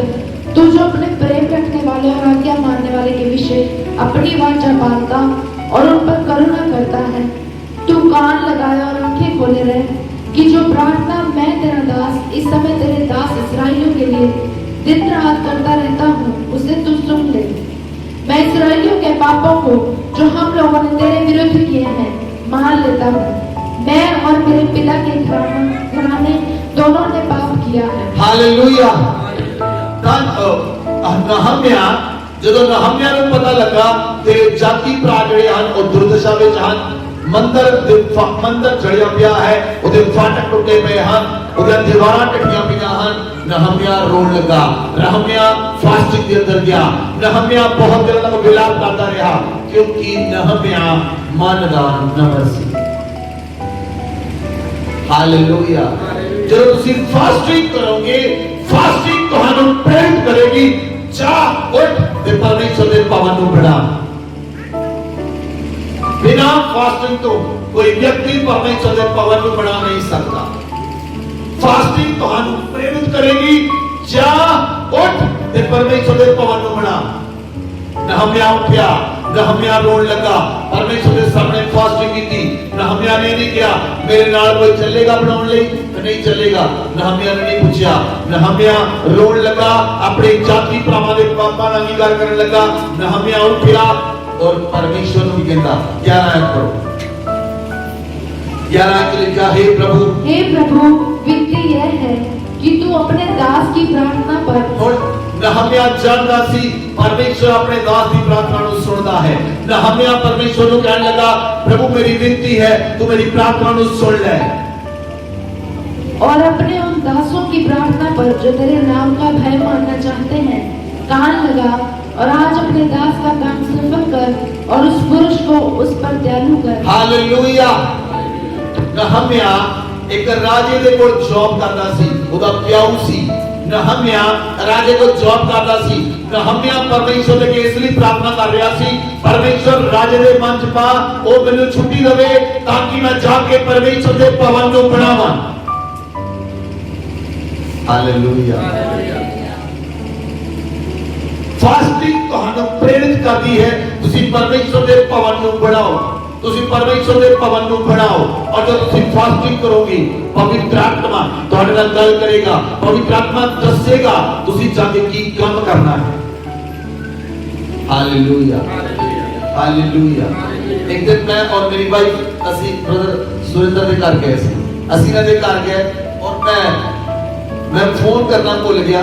तू जो अपने प्रेम रखने वाले और आज्ञा मानने वाले के विषय अपनी वाचा पालता और उन पर करुणा करता है, तू कान लगाए और आंखें खोले रहे कि जो प्रार्थना मैं तेरा दास इस समय तेरे दास इस्राएलियों के लिए दिन रात करता रहता हूँ, उसे तू सुन ले। मैं इस्राएलियों के पापों को जो हम लोगों ने तेरे विरुद्ध किए हैं मान लेता हूँ। मैं और मेरे पिता के घराने दोनों ने पाप किया है। हालेलुया। नहम्याह ਜਦੋਂ ਨਹम्याह ਨੂੰ ਪਤਾ ਲੱਗਾ ਤੇ ਜਾਤੀ ਭਰਾ ਜਿਹੜੇ ਹਨ ਉਹ ਦੁਰਦਸ਼ਾ ਵਿੱਚ ਹਨ, ਮੰਦਰ ਜੜਿਆ ਪਿਆ ਹੈ, ਉਹਦੇ ਫਾਟਕ ਟੁੱਟੇ ਪਏ ਹਨ, ਉਹਦੀਆਂ ਦੀਵਾਰਾਂ ਟੱਟੀਆਂ ਪਈਆਂ ਹਨ। ਨਹम्याह ਰੋਣ ਲੱਗਾ। ਨਹम्याह ਫਾਸਟਿੰਗ ਦੇ ਅੰਦਰ ਗਿਆ। ਨਹम्याह ਬਹੁਤ ਦਿਨਾਂ ਤੱਕ ਵਿਲਾਪ ਕਰਦਾ ਰਿਹਾ ਕਿਉਂਕਿ ਨਹम्याह ਮਨ ਦਾ ਨਮਰ ਸੀ। ਹਾਲੇਲੂਇਆ। ਜਦੋਂ ਤੁਸੀਂ ਫਾਸਟਿੰਗ ਕਰੋਗੇ, ਫਾਸਟਿੰਗ ਤੁਹਾਨੂੰ ਪ੍ਰੇਰਿਤ ਕਰੇਗੀ, जा उठ ते परमेश्वर दे भवन ਨੂੰ ਬਣਾ। बिना फास्टिंग तो कोई व्यक्ति परमेश्वर दे भवन ਨੂੰ बना नहीं सकता। फास्टिंग ਤੁਹਾਨੂੰ प्रेरित करेगी, जा उठ ते परमेश्वर दे भवन ਨੂੰ बना। नहम्याह उठा, नहम्याह रोन लगा, परमेश्वर के सामने फास्टिंग की थी। नहम्याह ने नहीं किया मेरे नाल कोई चलेगा बनाने लिए, नहीं चलेगा। नहम्याह ने नहीं पूछा। नहम्याह रोन लगा, अपने जाति भरावां दे पापां दा अंगीकार करन लगा। नहम्याह उठा और परमेश्वर ਨੂੰ कहंदा 11 आयत पढ़ो। 11 आयत लिखा, हे प्रभु विनती यह है कि तू अपने दास की प्रार्थना पर। नहम्याह जानता सी परमेश्वर अपने दास की प्रार्थना को सुनता है। नहम्याह परमेश्वर को कहने लगा, प्रभु मेरी विनती है तू मेरी प्रार्थना को सुन ले और अपने उन दासों की प्रार्थना पर जो तेरे नाम का भय मानना चाहते हैं कान लगा और आज अपने दास का काम सफल कर और उस पुरुष को उस पर दयालु कर। हालेलुया। नहम्याह एक राजे दे कोल जॉब करदा सी, ओदा प्याऊ सी। नहम्याह राजे को जॉब करदा सी। नहम्याह परमेश्वर के इसलिए प्रार्थना कर रहा सी, परमेश्वर राजे दे मन च पा, ओ मैनू छुट्टी देवे ताकि मैं जाके परमेश्वर दे भवन को बनावां। हालेलुया। फास्टिंग ਤੁਹਾਨੂੰ प्रेरित करती है तुसी परमेश्वर दे भवन को बनाओ। ਤੁਸੀਂ ਪਰਮੇਸ਼ਵਰ ਦੇ ਭਵਨ ਨੂੰ ਬਣਾਓ। ਔਰ ਜਦ ਤੁਸੀਂ ਫਾਸਟਿੰਗ ਕਰੋਗੇ, ਪਵਿੱਤਰ ਆਤਮਾ ਤੁਹਾਡੇ ਨਾਲ ਗੱਲ ਕਰੇਗਾ, ਪਵਿੱਤਰ ਆਤਮਾ ਦੱਸੇਗਾ ਤੁਸੀਂ ਜਾ ਕੇ ਕੀ ਕੰਮ ਕਰਨਾ ਹੈ। Hallelujah, hallelujah. ਇੱਕ ਦਿਨ ਮੈਂ ਔਰ ਮੇਰੀ ਵਾਈਫ ਅਸੀਂ ਬ੍ਰਦਰ ਸੁਰਿੰਦਰ ਦੇ ਘਰ ਗਏ ਸੀ। ਅਸੀਂ ਇਹਨਾਂ ਦੇ ਘਰ ਗਏ ਔਰ मैं फोन करना भूल गया।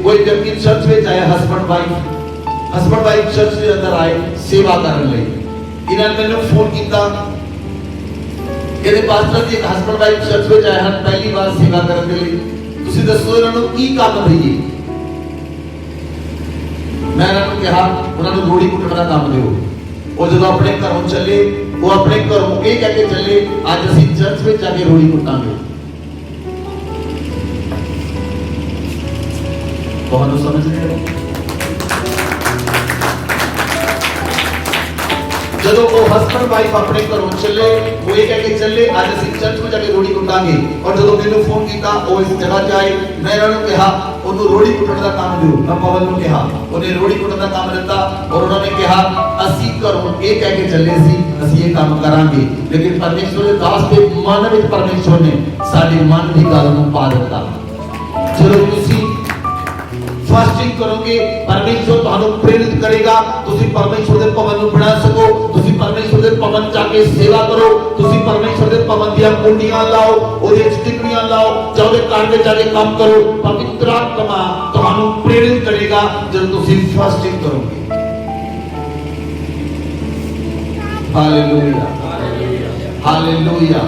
कोई व्यक्ति चर्च में आया, हस्बैंड वाइफ चर्च के अंदर आए सेवा करने लगे। इन्होंने मैंने फोन किया, कहते पास्टर जी हस्बैंड वाइफ चर्च में आए हैं, पहली बार सेवा करने के लिए तुसी दसो इन्होंने की काम दईए। मैं इन्होंने कहा उन्होंने रोड़ी कुटण का काम दिओ। और जब अपने घरों चले, वो अपने घरों ये कह के चले आज असीं चर्च में जाके रोड़ी कुटांगे। बहुत समझ रहे हो? जब वो हस्बैंड वाइफ अपने घरों चले, वो ये कह के चले आज असीं चर्च में जाके रोड़ी कुटांगे। और जब मैंने फोन किया वो इस जगह जाए, मैं उन्होंने कहा उन्होंने रोड़ी कुटण का काम दिओ। मैं पवन को कहा उन्हें रोड़ी कुटण का काम दिता और उन्होंने कहा असीं घरों ये कह के चले सी असीं ये काम करांगे। लेकिन परमेश्वर के दास के मन में परमेश्वर ने साडे मन की गल नूं पा दिता। चलो तुसीं फास्टिंग करोगे, परमेश्वर तुहानू प्रेरित करेगा, तुसी परमेश्वर दे भवन नूं बना सको, तुसी परमेश्वर दे भवन जाके सेवा करो, तुसी परमेश्वर दे भवन दी कुंडियां लाओ, ओदे टिकड़ियां लाओ, जाओ दे घर में जाके काम करो। पवित्र आत्मा तुहानू प्रेरित करेगा जब तुसी फास्टिंग करोगे। Hallelujah, hallelujah.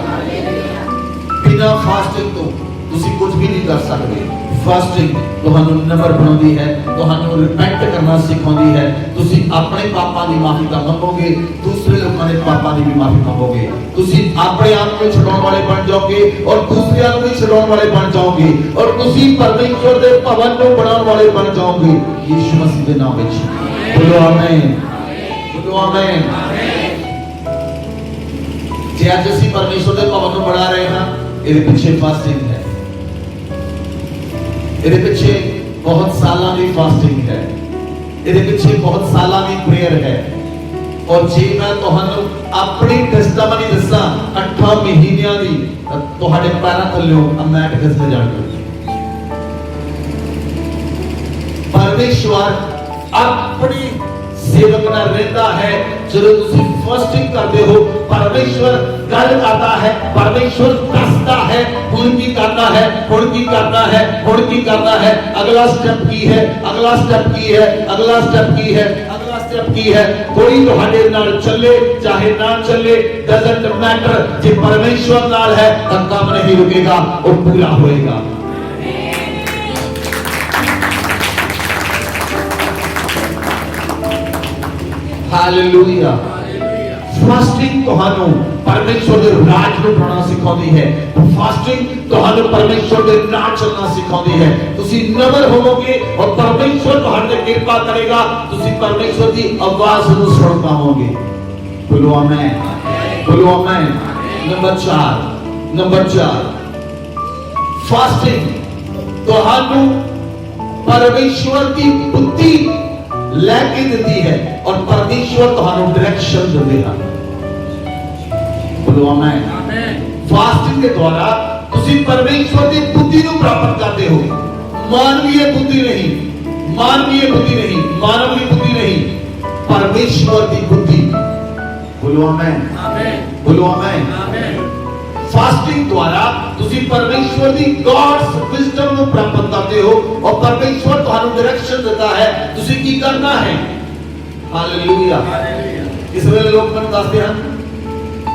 बिना फास्टिंग तो तुसी कुछ भी नहीं कर सकते। फास्टिंग तुहानू नम्र बनाउंदी है, तुहानू रिपेंट करना सिखाउंदी है। तुसी अपने पापां दी माफी दा मंगोगे, दूसरे लोकां दे पापां दी भी माफी मंगोगे। तुसी अपने आप को छुड़ाउण वाले बन जाओगे और दूसरिਆਂ ਨੂੰ भी छुड़ाउण वाले बन जाओगे और तुसी परमेश्वर दे भवन ਨੂੰ बनाउण वाले बन जाओगे। यीशु मसीह दे नाम विच बोलो आमीन, बोलो आमीन। जे अज असीं परमेश्वर दे भवन ਨੂੰ बना रहे हां, ਇਹਦੇ ਪਿੱਛੇ फास्टिंग है, ਇਹਦੇ ਪਿੱਛੇ बहुत सालां ਦੀ फास्टिंग है, ਇਹਦੇ ਪਿੱਛੇ बहुत सालां ਦੀ प्रेयर है। और जे मैं ਤੁਹਾਨੂੰ अपनी टेस्टामनी दस्सां 8 ਮਹੀਨਿਆਂ ਦੀ, ਤੁਹਾਡੇ ਪੈਰਾਂ ਥੱਲੇ ਮੈਟ ਖਿਸਕ ਜਾਣਗੇ। परमेश्वर अपनी सेवक नाल रहता है। जब तुसी फास्टिंग करते हो, परमेश्वर गल करता है, परमेश्वर दसता है हुण की करना है, हुण की करना है, हुण की करना है, अगला स्टेप की है, अगला स्टेप की है, अगला स्टेप की है, अगला स्टेप की है। कोई तुहाडे नाल चले चाहे ना चले, डजंट मैटर। जे परमेश्वर नाल है तां काम नहीं रुकेगा, वो पूरा होएगा। हालेलुया। फास्टिंग तुहानू परमेश्वर दे राज नूं बनाना सिखाउंदी है। फास्टिंग तुहानू परमेश्वर दे नाल चलना सिखाउंदी है। तुसी नम्र होवोगे और परमेश्वर तुहाडे ते कृपा करेगा, तुसी परमेश्वर दी आवाज नूं सुन पाओगे। बोलो आमीन, बोलो आमीन। नंबर 4 फास्टिंग तुहानू परमेश्वर की बुद्धि लेके देती है और परमेश्वर तुहानू डायरेक्शन देते हैं। बोलो आमीन। फास्टिंग के द्वारा तुसी परमेश्वर की बुद्धि को प्राप्त करते हो। मानवीय बुद्धि नहीं, मानवीय बुद्धि नहीं, मानवीय बुद्धि नहीं, परमेश्वर की बुद्धि। बोलो आमीन, बोलो आमीन। फास्टिंग द्वारा तुसी परमेश्वर दी गॉड्स विजडम को प्राप्त करते हो और परमेश्वर तुहानू डायरेक्शन देता है तुसी की करना है। हालेलुया। इस वेले लोग मन दसदे हैं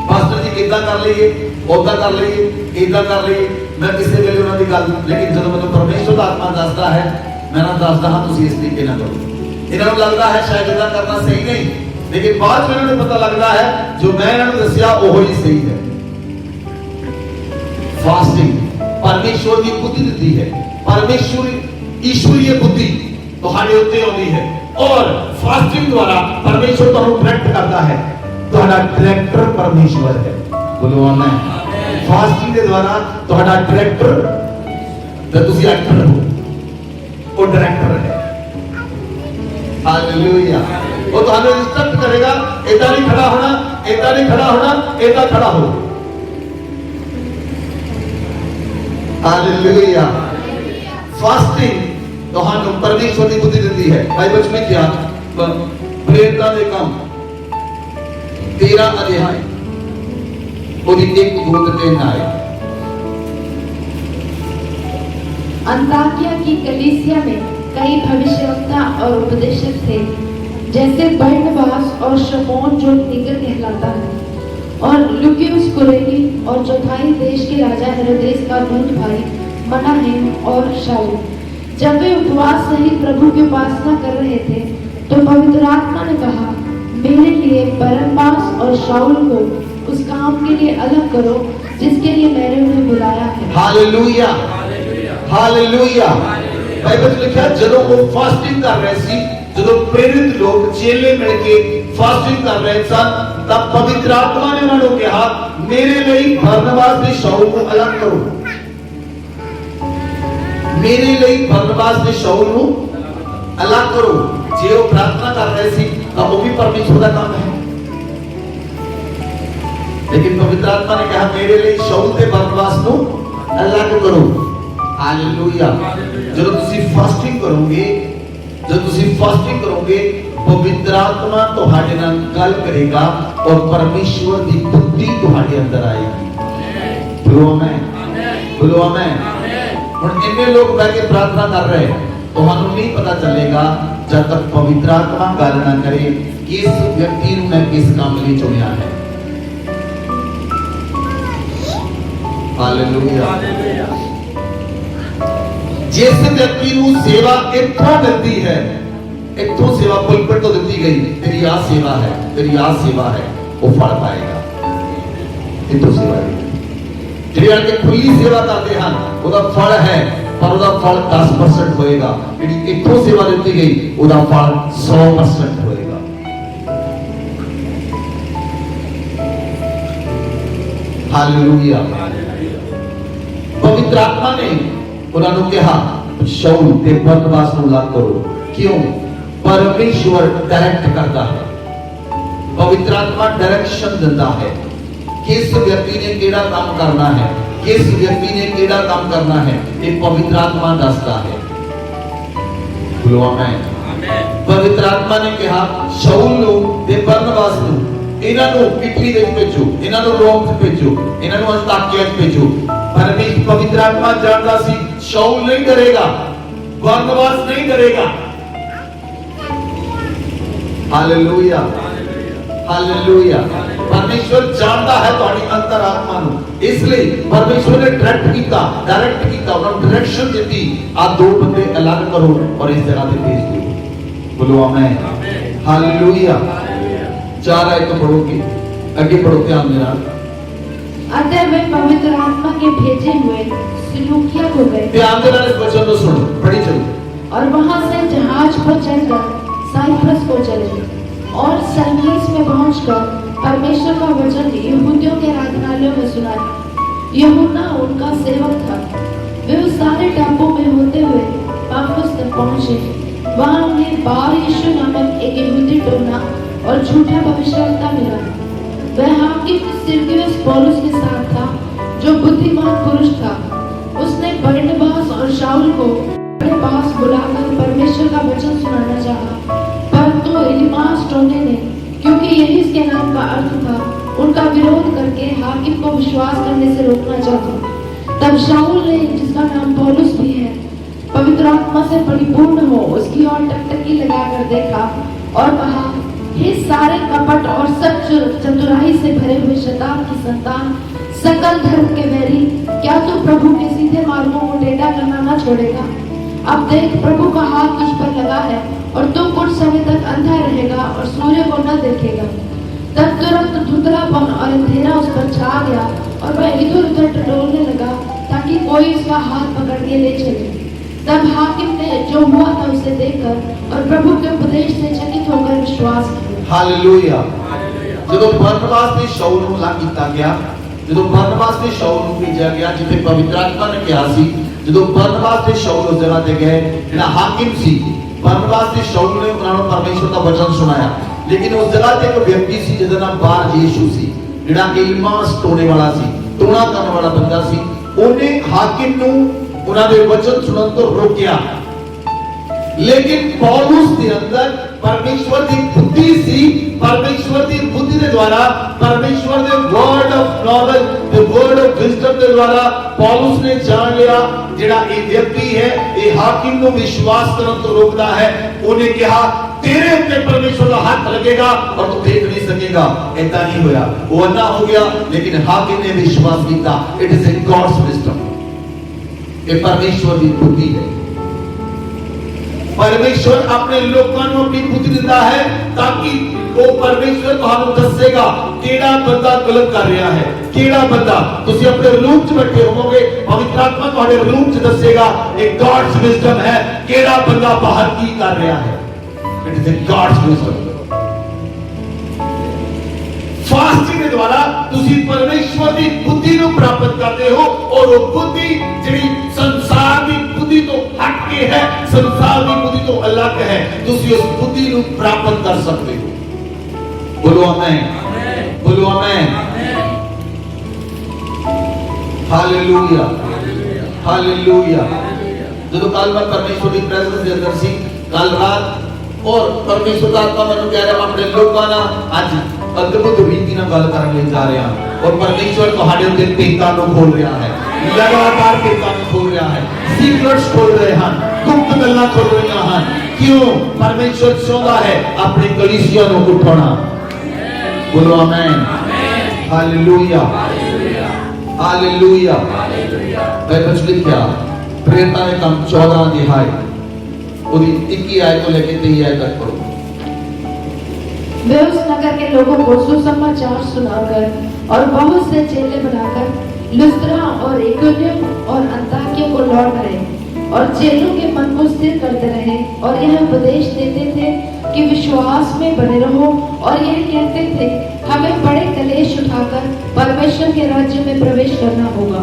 पास्टर जी इदां कर लईए, ओदां कर लईए, इदां कर लईए। मैं किसी वेले उन्हां दी गल, लेकिन जब मैनूं परमेश्वर दा आत्मा दसदा है, मैं ना दसदा हां तुसी इस तरीके नाल करो। इन्हां नूं लगदा है शायद इदां करना सही नहीं, लेकिन बाद में इन्हां नूं पता लगदा है जो मैं इन्हां नूं दस्सिया ओहो ही सही है। फास्टिंग परमेश्वर की बुद्धि देती है। परमेश्वर ईश्वरीय बुद्धि तुम्हारे उत्ते आती है और फास्टिंग द्वारा परमेश्वर तुहानू डायरेक्ट करता है। तुम्हारा डायरेक्टर परमेश्वर है। बोलो आमीन। फास्टिंग के द्वारा तुम्हारा डायरेक्टर तो तुसी एक्टर हो, वो डायरेक्टर है। हालेलुया। वो तुहानू इंस्ट्रक्ट करेगा, इदां नहीं खड़ा होना, इदा नहीं खड़ा होना, इदा खड़ा हो। हालेलुया। फास्टिंग ਤੁਹਾਨੂੰ ਪਰਮੇਸ਼ਵਰ ਦੀ ਬੁੱਧੀ ਦਿੰਦੀ ਹੈ। ਬਾਈਬਲ ਵਿੱਚ ਲਿਖਿਆ ਪ੍ਰੇਰਨਾ ਦੇ ਕੰਮ 13 ਅਧਿਆਇ ਉਹਦੀ 1 2 ਤੇ 3 ਆਏ। अंताकिया की कलीसिया में कई भविष्यवक्ता और उपदेशक थे, जैसे बरनबास और शमौन जो निगर कहलाता है, और लुकियुस कुरेनी, और चौथाई देश के राजा हेरोदेस का दूत भाई मनाहेम और शाऊल। जब वे उपवास सहित प्रभु की उपासना कर रहे थे तो पवित्र आत्मा ने कहा, मेरे लिए बरनबास और शाऊल को उस काम के लिए अलग करो जिसके लिए मैंने उन्हें बुलाया है। Hallelujah, hallelujah. बाइबल में लिखा ਜਦੋਂ ਉਹ ਫਾਸਟਿੰਗ ਕਰ ਰਹੇ ਸੀ, ਜਦੋਂ ਪ੍ਰੇਰਿਤ ਲੋਕ ਚੇਲੇ ਮਿਲ ਕੇ ਫਾਸਟਿੰਗ ਕਰ ਰਹੇ ਸਨ, ਤਾਂ ਪਵਿੱਤਰ ਆਤਮਾ ਨੇ ਉਹਨਾਂ ਨੂੰ ਕਿਹਾ, ਮੇਰੇ ਲਈ ਬਰਨਬਾਸ ਤੇ ਸ਼ਾਊਲ ਨੂੰ ਅਲੱਗ ਕਰੋ। ਮੇਰੇ ਲਈ ਬਰਨਬਾਸ ਤੇ ਸ਼ਾਊਲ ਨੂੰ ਅਲੱਗ ਕਰੋ। ਜੇ ਉਹ ਪ੍ਰਾਰਥਨਾ ਕਰ ਰਹੇ ਸੀ ਤਾਂ ਉਹ ਵੀ ਪਰਮੇਸ਼ਰ ਦਾ ਕੰਮ ਹੈ, लेकिन पवित्र आत्मा ने कहा मेरे लिए शाऊल ते बरनबास को अलग करो। हालेलुया। जब तुसी फास्टिंग करोगे, जब तुसी फास्टिंग करोगे, पवित्र आत्मा तुम्हारे नाल गल करेगा और परमेश्वर दी बुद्धि तुम्हारे अंदर आएगी। बोलो आमीन, बोलो आमीन। हुण इन्ने लोग बैठ के प्रार्थना कर रहे हैं, ਤੁਹਾਨੂੰ नहीं पता चलेगा जब तक पवित्र आत्मा गल ना करे कि इस व्यक्ति ਨੂੰ मैं किस काम लिए चुनिया है। हालेलुया। जिस व्यक्ति ਨੂੰ सेवा इत्थों मिलती है, इत्थों सेवा पुलपिट तो दी गई, तेरी आ सेवा है, तेरी आ सेवा है, वो फल पाएगा। इत्थों सेवा ਜਿਹੜੀ ਆ ਕੇ ਖੁੱਲੀ सेवा करते हैं, ਉਹਦਾ फल है, पर ਉਹਦਾ फल 10% ਹੋਏਗਾ। ਜਿਹੜੀ ਇੱਥੋਂ सेवा ਦਿੱਤੀ ਗਈ, ਉਹਦਾ फल 100% ਹੋਏਗਾ। हालेलुया। पवित्र आत्मा ने उन्होंने कहा शाऊल ते बरनबास को अलग करो। क्यों? परमेश्वर डायरेक्ट करता है, पवित्र आत्मा डायरेक्शन देता है, किस व्यक्ति ने केड़ा काम करना है, किस व्यक्ति ने केड़ा काम करना है, ये पवित्र आत्मा दसता है। बोलो आमीन। पवित्र आत्मा ने कहा शाऊल नु ते बरनबास नु ਇਹਨਾਂ ਨੂੰ ਇਟਲੀ ਵਿੱਚ ਭੇਜੋ, ਇਹਨਾਂ ਨੂੰ ਰੋਮ ਵਿੱਚ ਭੇਜੋ, ਇਹਨਾਂ ਨੂੰ ਅੰਤਾਕਿਆ ਵਿੱਚ ਭੇਜੋ। परमेश्वर पवित्र आत्मा जानता सी शाऊल नहीं करेगा, बरनबास नहीं करेगा। Hallelujah, hallelujah. परमेश्वर जानता है तुम्हारी अंतरात्मा नु, इसलिए परमेश्वर ने डायरेक्ट किया, उन्होंने डायरेक्शन दी, आ दो बंदे अलग करो और इस जगह पे भेज दो। बोलो आमीन, हालेलुया। 4 आयत पढ़ोगे, आगे पढ़ो ध्यान देना। अतः वे पवित्र आत्मा के भेजे हुए सिलूकिया को गए। ध्यान देना, इस वचन को सुनो, पढ़ी चलो। और वहां से जहाज पर चढ़कर साइप्रस को चले और सलमीस में पहुंचकर परमेश्वर का वचन यहूदियों के आराधनालयों में सुनाया। यूहन्ना उनका सेवक था। वे उस सारे टापू में होते हुए पाफुस तक पहुंचे। वहां उन्हें बार यीशु नामक एक यहूदी टोना और झूठा भविष्यवक्ता मिला। वह हाकिम सिरगियुस पौलुस के साथ था, जो बुद्धिमान पुरुष था। उसने बरनबास और शाऊल को अपने पास बुलाकर परमेश्वर का वचन सुनाना चाहा, परंतु इलीमास टोने ने, क्योंकि यही इसके नाम का अर्थ था, उनका विरोध करके हाकिम को विश्वास करने से रोकना चाहा। तब शाऊल ने, जिसका नाम पौलुस भी है, पवित्र आत्मा से परिपूर्ण हो उसकी ओर टकटकी लगाकर देखा और कहा, हे सारे कपट और सब चतुराई से भरे हुए शैतान की संतान, सकल धर्म के वैरी, क्या तू प्रभु के सीधे मार्गों को टेढ़ा करना न छोड़ेगा? अब देख, प्रभु का हाथ तुझ पर लगा है और तू कुछ समय तक अंधा रहेगा और सूर्य को न देखेगा। तब तुरंत धुंधलापन और अंधेरा उस पर छा गया और वह इधर उधर टटोलने लगा ताकि कोई उसका हाथ पकड़ के ले चले। तब हाकिम ने जो हुआ था उसे देखकर और प्रभु के उपदेश से चकित होकर विश्वास किया। हालेलुया। ਜਦੋਂ ਬਰਨਬਾਸ ਤੇ ਸ਼ਾਊਲ ਨੂੰ ਅਲੱਗ ਕੀਤਾ ਗਿਆ, ਜਦੋਂ ਬਰਨਬਾਸ ਤੇ ਸ਼ਾਊਲ ਨੂੰ ਭੇਜਿਆ ਗਿਆ ਜਿੱਥੇ ਪਵਿੱਤਰ ਆਤਮਾ ਨੇ ਕਿਹਾ ਸੀ, ਜਦੋਂ ਬਰਨਬਾਸ ਤੇ ਸ਼ਾਊਲ ਉਸ ਜਗ੍ਹਾ ਤੇ ਗਏ, ਜਿਹੜਾ ਹਾਕਿਮ ਸੀ, ਬਰਨਬਾਸ ਤੇ ਸ਼ਾਊਲ ਨੇ ਉਹਨਾਂ ਨੂੰ ਪਰਮੇਸ਼ਰ ਦਾ ਵਚਨ ਸੁਣਾਇਆ। लेकिन उस जगह ते एक व्यक्ति सी जिहदा नाम बार यीशु सी, जिहड़ा इल्मास टोने वाला सी, टोना करने वाला बंदा सी। उन्हें हाकिम नूं उन्हां दे वचन सुनन तो रोकिया, लेकिन पौलुस के अंदर परमेश्वर की बुद्धि सी। परमेश्वर की बुद्धि के द्वारा, परमेश्वर के word of knowledge, the word of wisdom के द्वारा पौलुस ने जान लिया जेड़ा ये व्यक्ति है ये हाकिम को विश्वास करने तो रोकता है। उन्हें कहा तेरे ऊपर परमेश्वर का हाथ लगेगा और तू देख नहीं सकेगा। ऐसा नहीं होया, वो अन्ना हो गया, लेकिन हाकिम ने विश्वास किया। It is in God's wisdom, ये परमेश्वर की बुद्धि है। परमेश्वर अपने लोगों को अपनी बुद्धि देता है ताकि वो परमेश्वर तुहानू दसेगा केड़ा बंदा गलत कर रहा है, केड़ा बंदा। तुसी अपने रूम च बैठे होवोगे, पवित्र आत्मा तुहाडे रूम च दसेगा। एक गॉड्स विजडम है केड़ा बंदा बाहर की कर रहा है। It is a God's wisdom. Fasting के द्वारा तुसी परमेश्वर की बुद्धि को प्राप्त करते हो, और वो बुद्धि जिहड़ी संसार की बुद्धि तो हट के है, संसार की बुद्धि तो अलग है, तुसी उस बुद्धि को प्राप्त कर सकते हो। बोलो आमीन, बोलो आमीन, हालेलुया, हालेलुया। जो कल मैं परमेश्वर की प्रेजेंस के अंदर सी कल रात, और परमेश्वर का आत्मा मैंने कह रहा अपने लोगों ना आज अद्भुत रीति ना गल करने जा रहे हैं, और परमेश्वर तुहाडे उत्ते भेदां नूं खोल रहा है, लगातार भेदां नूं खोल रहा है, सीक्रेट्स खोल रहे हैं, गुप्त गल्लां खोल रही हैं। क्यों? परमेश्वर चाहता है अपनी कलीसिया नूं उठाना। बोलो आमीन, हालेलुया, हालेलुया। मैं कुछ लिखा प्रेरितां दे काम 14 अध्याय और 21 आयत को लेकर 23 आयत तक पढ़ो। वे उस नगर के लोगों को सुसमाचार सुनाकर और बहुत से चेले बनाकर लुस्त्रा और इकोनियम और अंताकिया को लौट गए, और चेलों के मन को स्थिर करते रहे, और यह उपदेश देते थे कि विश्वास में बने रहो, और यह कहते थे हमें बड़े कलेश उठाकर परमेश्वर के राज्य में प्रवेश करना होगा।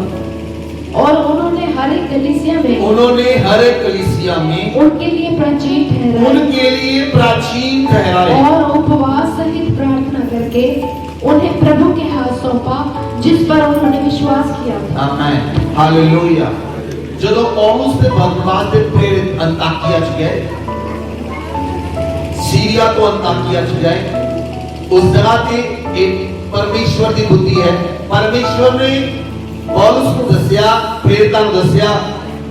और उन्होंने हर एक कलीसिया में उनके लिए प्राचीन ठहराए और उपवास सहित प्रार्थना करके उन्हें प्रभु के हाथ सौंपा जिस पर उन्होंने विश्वास किया था। आमीन, हालेलुया। जब पौलुस ने बरनबास से प्रेरित अंताकिया च गए, सीरिया तो अंताकिया च गए, उस जगह पे एक परमेश्वर की बुद्धि है। परमेश्वर ने पौलुस को दसिया, प्रेरितां को दसिया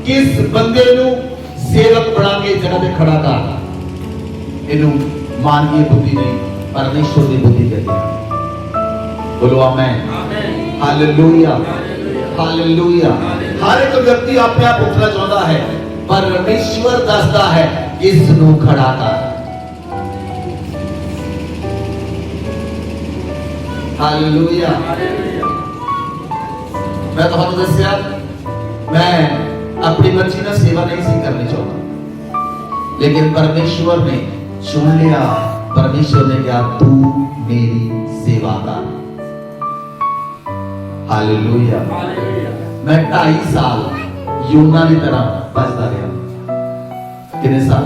किस बंदे नूं सेवक बना के जगह पे खड़ा कर। इनू मानवीय बुद्धि नहीं, परमेश्वर की बुद्धि कहते हैं। बोलो आमीन, हालेलुया, हालेलुया। हर एक व्यक्ति अपने आप उठना चाहता है, परमेश्वर दसदा है किस नूं खड़ा कर। हालेलुया। मैं तो दसिया मैं अपनी मर्जी ना सेवा नहीं सी करनी चाहता, लेकिन परमेश्वर ने चुन लिया। परमेश्वर ने कहा तू मेरी सेवा कर। हालेलुया। मैं 2.5 साल यूना की तरह बजता रहा। कितने साल?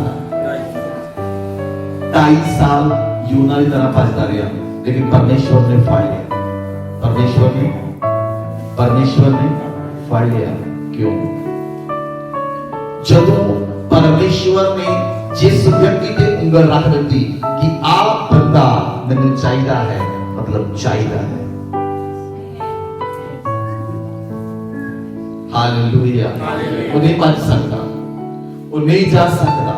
2.5 साल यूना की तरह बजता रहा, लेकिन परमेश्वर ने फाड़ लिया। परमेश्वर ने फाड़ लिया। क्यों? जब परमेश्वर ने जिस व्यक्ति पे उंगल रख दी कि आप बंदा मैंने चाहिए है, मतलब चाहिए है। हालेलुया। वो नहीं बच सकता, वो नहीं जा सकता,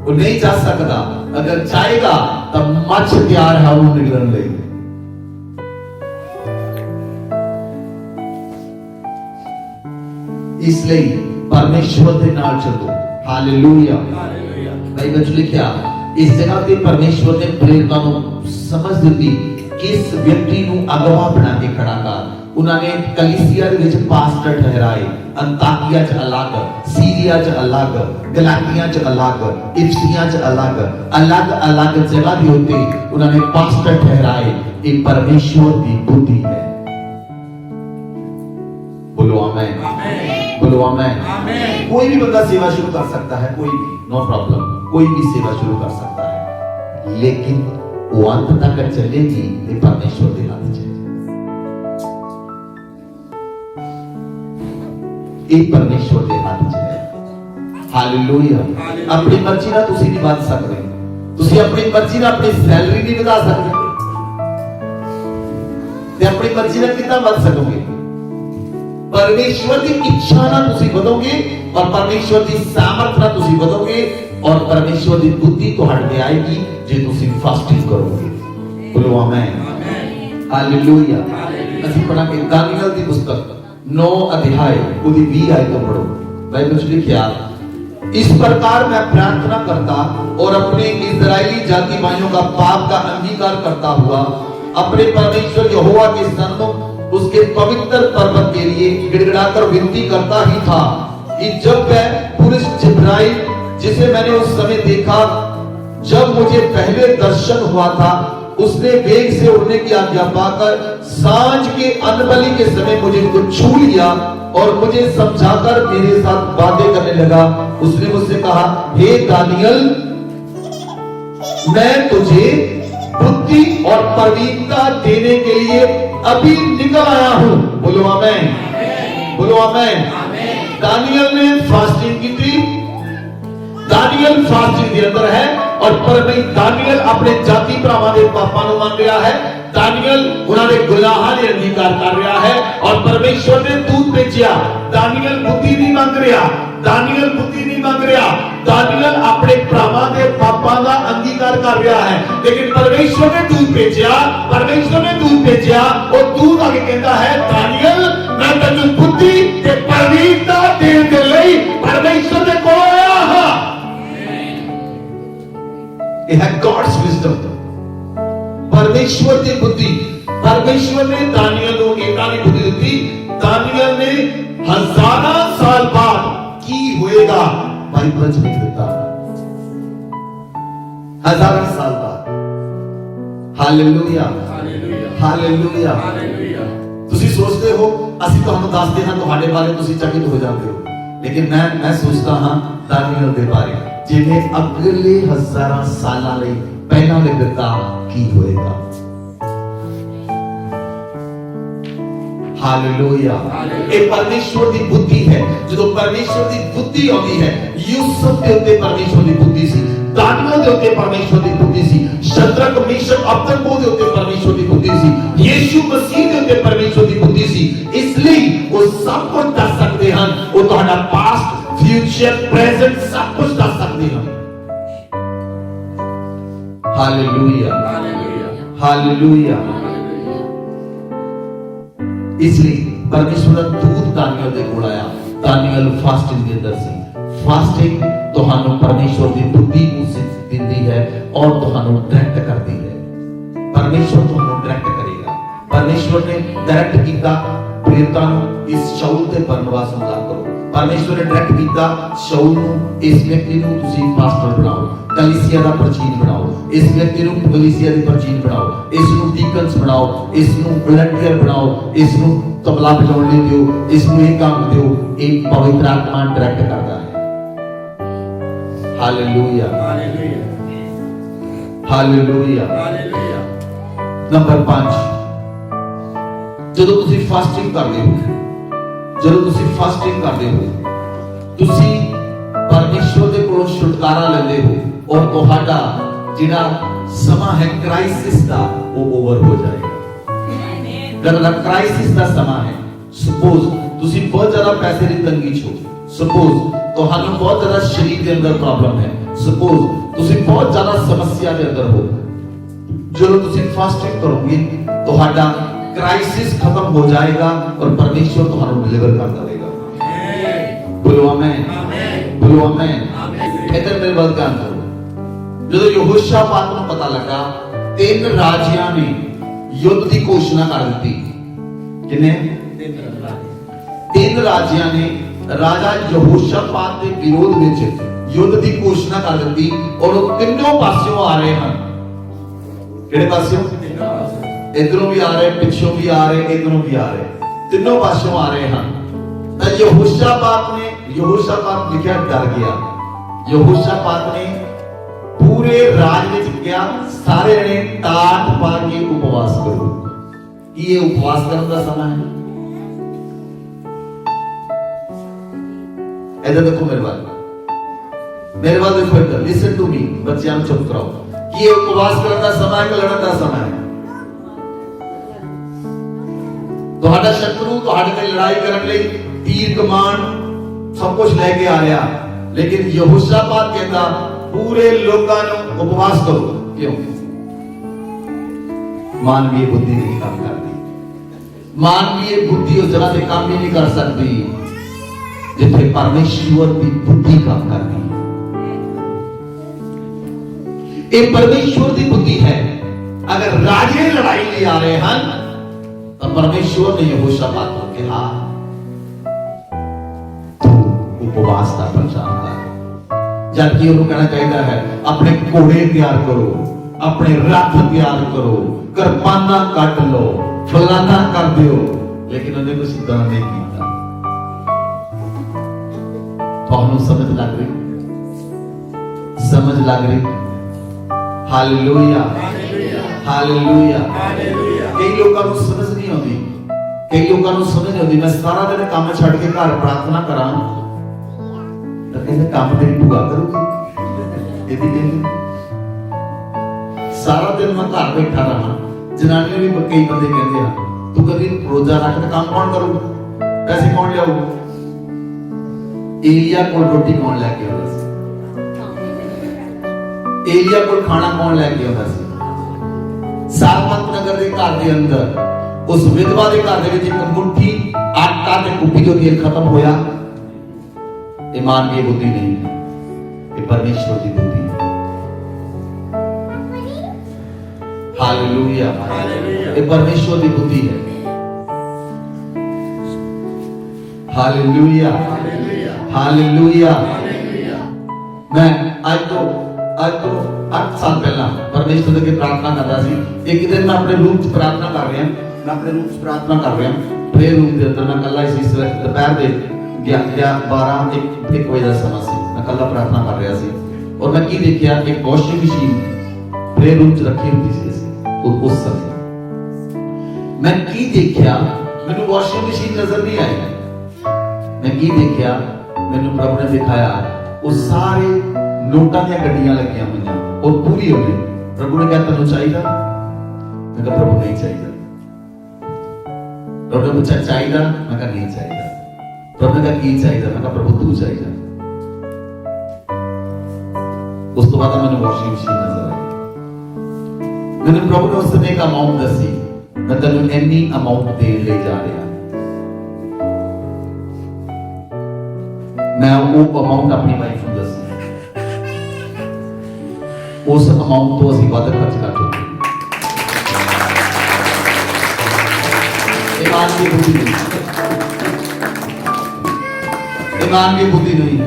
वो नहीं जा सकता। अगर चाहेगा तब मच तैयार है वो निकलने लगे। इसलिए परमेश्वर के नाल चलो। हालेलुया। भाई बच्चों लिखा इस जगह पे परमेश्वर ने प्रेरितां को समझ दी किस व्यक्ति को अगवा बना के खड़ा कर। उन्होंने कलीसिया दे विच पास्टर ठहराए, अंताकिया च अलग, सीरिया च अलग, गलातिया च अलग, इफिसिया च अलग, अलग अलग जगह भी होते उन्होंने पास्टर ठहराए। ये परमेश्वर की बुद्धि है। बोलो आमीन, बोलो आमीन। कोई भी बंदा सेवा शुरू कर सकता है, कोई भी, नो प्रॉब्लम, कोई भी सेवा शुरू कर सकता है, लेकिन वो अंत तक चलेगी, ये परमेश्वर के हाथ च है। ये परमेश्वर के हाथ च है। हालेलुया। अपनी मर्जी ना तुसी नहीं बद सकते, तुसी अपनी मर्जी ना अपनी सैलरी नहीं बढ़ा सकते, ते अपनी मर्जी ना कितना बद सकोगे? परमेश्वर की इच्छा ना तुसी बढ़ोगे और परमेश्वर की सामर्थ ना तुसी बढ़ोगे और परमेश्वर की बुद्धि तुहाडे ते आएगी जे तुसी फास्टिंग करोगे। बोलो आमीन। हालेलुया। ਅਸੀਂ ਪੜਾਂਗੇ दानियल की पुस्तक 9 अध्याय ਉਹਦੀ 20 आयत तो पढ़ो। बाइबल में लिखा, इस प्रकार मैं प्रार्थना करता और अपने इजरायली जाति भाइयों का पाप का अंगीकार करता हुआ अपने परमेश्वर यहोवा के सन्मुख उसके पवित्र पर्वत के लिए गिड़गिड़ाकर विनती करता ही था कि जब वह पुरुष जिब्राइल जिसे मैंने उस समय देखा, जब मुझे पहले दर्शन हुआ था, उसने वेग से उड़ने की आज्ञा पाकर सांझ के अन्नबलि के समय मुझे छू लिया और मुझे समझाकर मेरे साथ बातें करने लगा। उसने मुझसे कहा, हे दानियल, मैं तुझे बुद्धि और प्रवीणता देने के लिए अभी निकल आया हूं। बोलो आमीन, बोलो आमीन। दानियल ने फास्टिंग की थी, दानियल फास्टिंग के अंदर है और दानियल अपने जाति भरावां दे पापां नूं मान रहा है, दानियल उन्होंने गुनाहां दे अंगीकार कर रहा है और परमेश्वर ने दूत भेजिया। दानियल बुद्धि नहीं मांग रहा, दानियल बुद्धि नहीं मांग रहा, दानियल अपने भरावां दे पापां दा अंगीकार कर रहा है, लेकिन परमेश्वर ने दूत भेजिया, परमेश्वर ने दूत भेजिया। और दूत आके कहता है, दानियल मैं तैनूं बुद्धि ते प्रवीणता देण दे लई परमेश्वर दे कोल आया हां। यह है गॉड्स विजडम, परमेश्वर की बुद्धि। परमेश्वर ने दानियल को एकानी बुद्धि दी। दानियल ने हजारों साल बाद की होएगा बाइबल में लिखा, हजारों साल बाद। Hallelujah, hallelujah. तुसी सोचते हो ਅਸੀਂ ਤੁਹਾਨੂੰ ਦੱਸਦੇ ਹਾਂ ਤੁਹਾਡੇ ਬਾਰੇ, ਤੁਸੀਂ ਚकित हो जाते हो, लेकिन मैं सोचता हां दानियल ਦੇ ਬਾਰੇ, ਜਿਹਨੇ ਅਗਲੇ ਹਜ਼ਾਰਾਂ ਸਾਲਾਂ ਲਈ ਪਹਿਲਾਂ ਲਿਖ ਦਿੱਤਾ ਕੀ ਹੋਏਗਾ। हालेलुया। ये परमेश्वर की बुद्धि है। जो परमेश्वर की बुद्धि आती है, यूसुफ के उत्ते परमेश्वर की बुद्धि सी, दानियल के उत्ते परमेश्वर की बुद्धि सी, शद्रक मेशक अबेदनगो के उत्ते परमेश्वर की बुद्धि सी, यीशु मसीह के उत्ते परमेश्वर की बुद्धि सी। इसलिए वो सब कुछ दस सकते हैं, वो तुम्हारा पास्ट फ्यूचर प्रेजेंट सब कुछ दस सकते हैं। Hallelujah, hallelujah. इसलिए परमेश्वर का दूत दानियल दे कोल आया। दानियल फास्टिंग के अंदर सी। फास्टिंग तुहानू परमेश्वर की बुद्धि दिंदी है और तुहानू डायरेक्ट करती है। परमेश्वर तुहानू डायरेक्ट करेगा। परमेश्वर ने डायरेक्ट कीता प्रेरितां नू, इस शाऊल ते बरनबास नू लग करो। परमेश्वर ने डायरेक्ट कीता शाऊल नू, इस व्यक्ति नू तुसी पास्टर बनाओ, कलीसिया दा प्रचीन बनाओ, इस व्यक्ति नू कलीसिया दी प्रचीन बनाओ, इस नू डीकन्स बनाओ, इस नू वॉलंटियर बनाओ, इस नू तबला बजाउण लई दिओ, इस नू ये काम दिओ। एक पवित्र आत्मा डायरेक्ट करता है। Hallelujah, hallelujah, hallelujah. नंबर 5, ਜਦੋਂ ਤੁਸੀਂ ਫਾਸਟਿੰਗ ਕਰਦੇ ਹੋ, ਜਦੋਂ ਤੁਸੀਂ ਫਾਸਟਿੰਗ ਕਰਦੇ ਹੋ, ਤੁਸੀਂ ਪਰਮੇਸ਼ਵਰ ਦੇ ਕੋਲੋਂ ਛੁਟਕਾਰਾ ਲੈਂਦੇ ਹੋ और ਤੁਹਾਡਾ ਜਿਹੜਾ ਸਮਾਂ ਹੈ ਕ੍ਰਾਈਸਿਸ ਦਾ ਉਹ ਓਵਰ ਹੋ ਜਾਏਗਾ। ਜਦੋਂ ਕ੍ਰਾਈਸਿਸ ਦਾ ਸਮਾਂ ਹੈ, ਸਪੋਜ਼ ਤੁਸੀਂ ਬਹੁਤ ਜ਼ਿਆਦਾ ਪੈਸੇ ਦੀ ਤੰਗੀ ਚ ਹੋ, ਸਪੋਜ਼ ਤੁਹਾਨੂੰ ਬਹੁਤ ਜ਼ਿਆਦਾ ਸਰੀਰ ਦੇ ਅੰਦਰ ਪ੍ਰੋਬਲਮ ਹੈ, ਸਪੋਜ਼ ਤੁਸੀਂ ਬਹੁਤ ਜ਼ਿਆਦਾ ਸਮੱਸਿਆ ਦੇ ਅੰਦਰ ਹੋ, ਜਦੋਂ ਤੁਸੀਂ ਫਾਸਟਿੰਗ ਕਰੋਗੇ ਤੁਹਾਡਾ क्राइसिस खत्म हो जाएगा और परमेश्वर तुम्हारा डिलीवर करता रहेगा। बोलो आमीन, बोलो आमीन। इधर मेरे बात ध्यान करो। जो यहोशापात को पता लगा 3 राजियां ने युद्ध की घोषणा कर दी। किने? 3 राजियां ने राजा यहोशापात के विरोध में युद्ध की घोषणा कर दी और वो तीनों पासों आ रहे हैं। किहड़े पासों? इधरों भी आ रहे, पिछों भी आ रहे, इधरों भी आ रहे, तीनों पासों आ रहे हैं। यहोशापात लिखा डर गया। यहोशापात ने पूरे राज विच क्या सारे जने टाट पा के उपवास करो। ये उपवास करने का समय है। इधर देखो मेरे बाल देखो इधर, लिसन टू मी, बच्चों चुप कराओ। ये उपवास करने का समय है, लड़न का समय है। ਤੁਹਾਡਾ शत्रु ਤੁਹਾਡੇ ਤੇ ਲੜਾਈ ਕਰਨ ਲਈ तीर कमान सब कुछ लेके आ रहा, लेकिन यहोशापात कहता पूरे लोगों को उपवास करो। क्यों? मानवीय बुद्धि नहीं काम करती। मानवीय बुद्धि उस जगह से काम भी नहीं कर सकती जिथे परमेश्वर की बुद्धि काम करती है। ये परमेश्वर की बुद्धि है। अगर राजे लड़ाई ले आ रहे हैं तो परमेश्वर ने यहोशापात को कहा तू उपवास का प्रचार कर। जबकि उन्होंने कहना चाहिए है अपने घोड़े तैयार करो, अपने रथ तैयार करो, करपाना काट लो, फलाना कर दियो, लेकिन उन्हें कुछ इतना नहीं किया। तो समझ लग रही, समझ लग रही। Hallelujah, hallelujah. कई लोगों को समझ नहीं आती, कई लोगों को समझ नहीं आती। मैं सारा दिन काम छड़ के घर प्रार्थना करा तो कहते काम तेरी भूआ करूगी। यदि सारा दिन मैं घर बैठा रहा, जनानियां भी कई बंदे कहते हैं तू कभी रोजा रख के काम कौन करूगा, पैसे कौन लियाऊगा। एलिया को रोटी कौन लेके आता सी, एलिया को खाना कौन लेके आता सी। सारपत नगर के घर के अंदर उस विधवा के घर के विच एक मुट्ठी आटा ते कुप्पी जो तेल खत्म होया। ये मानवीय बुद्धि नहीं है, ये परमेश्वर की बुद्धि है। हालेलुया, ये परमेश्वर की बुद्धि है। Hallelujah, hallelujah. मैं आज तो 8 साल पहला परमेश्वर के प्रार्थना करता सी। एक दिन मैं अपने रूम च प्रार्थना कर रहा, मैं अपने रूम च प्रार्थना कर रहा, प्रेयर रूम के अंदर मैं कल्ला इस दोपहर दे 12-1 बजे का समय सी। मैं कल्ला प्रार्थना कर रहा सी और मैं की देखिया एक वॉशिंग मशीन प्रेयर रूम च रखी होती सी। उस समय मैं की देखिया, मैंने वॉशिंग मशीन नजर नहीं आई। मैं की देखिया, मैंने प्रभु ने दिखाया वो सारे नोटा दी गड्डियां लगियां हुई और पूरी हो गई। प्रभु ने कहा तेन चाहिए? मैं कहा प्रभु नहीं चाहिए। प्रभु ने पूछा चाहिए? मैं कहा नहीं चाहिए। प्रभु ने कहा की चाहिए? मैं कहा प्रभु तू चाहिए। उस तो बाद मैंने वॉशिंग मशीन नजर आई। मैंने प्रभु ने उस समय एक अमाउंट दसी, मैं तेन इन्नी अमाउंट दे ले जा रहा। मैं वो अमाउंट अपनी वाइफ को दसी, उस अमाउंट तो असं वध खर्च कर चुके। ईमान की बुद्धि नहीं, ईमान की बुद्धि नहीं।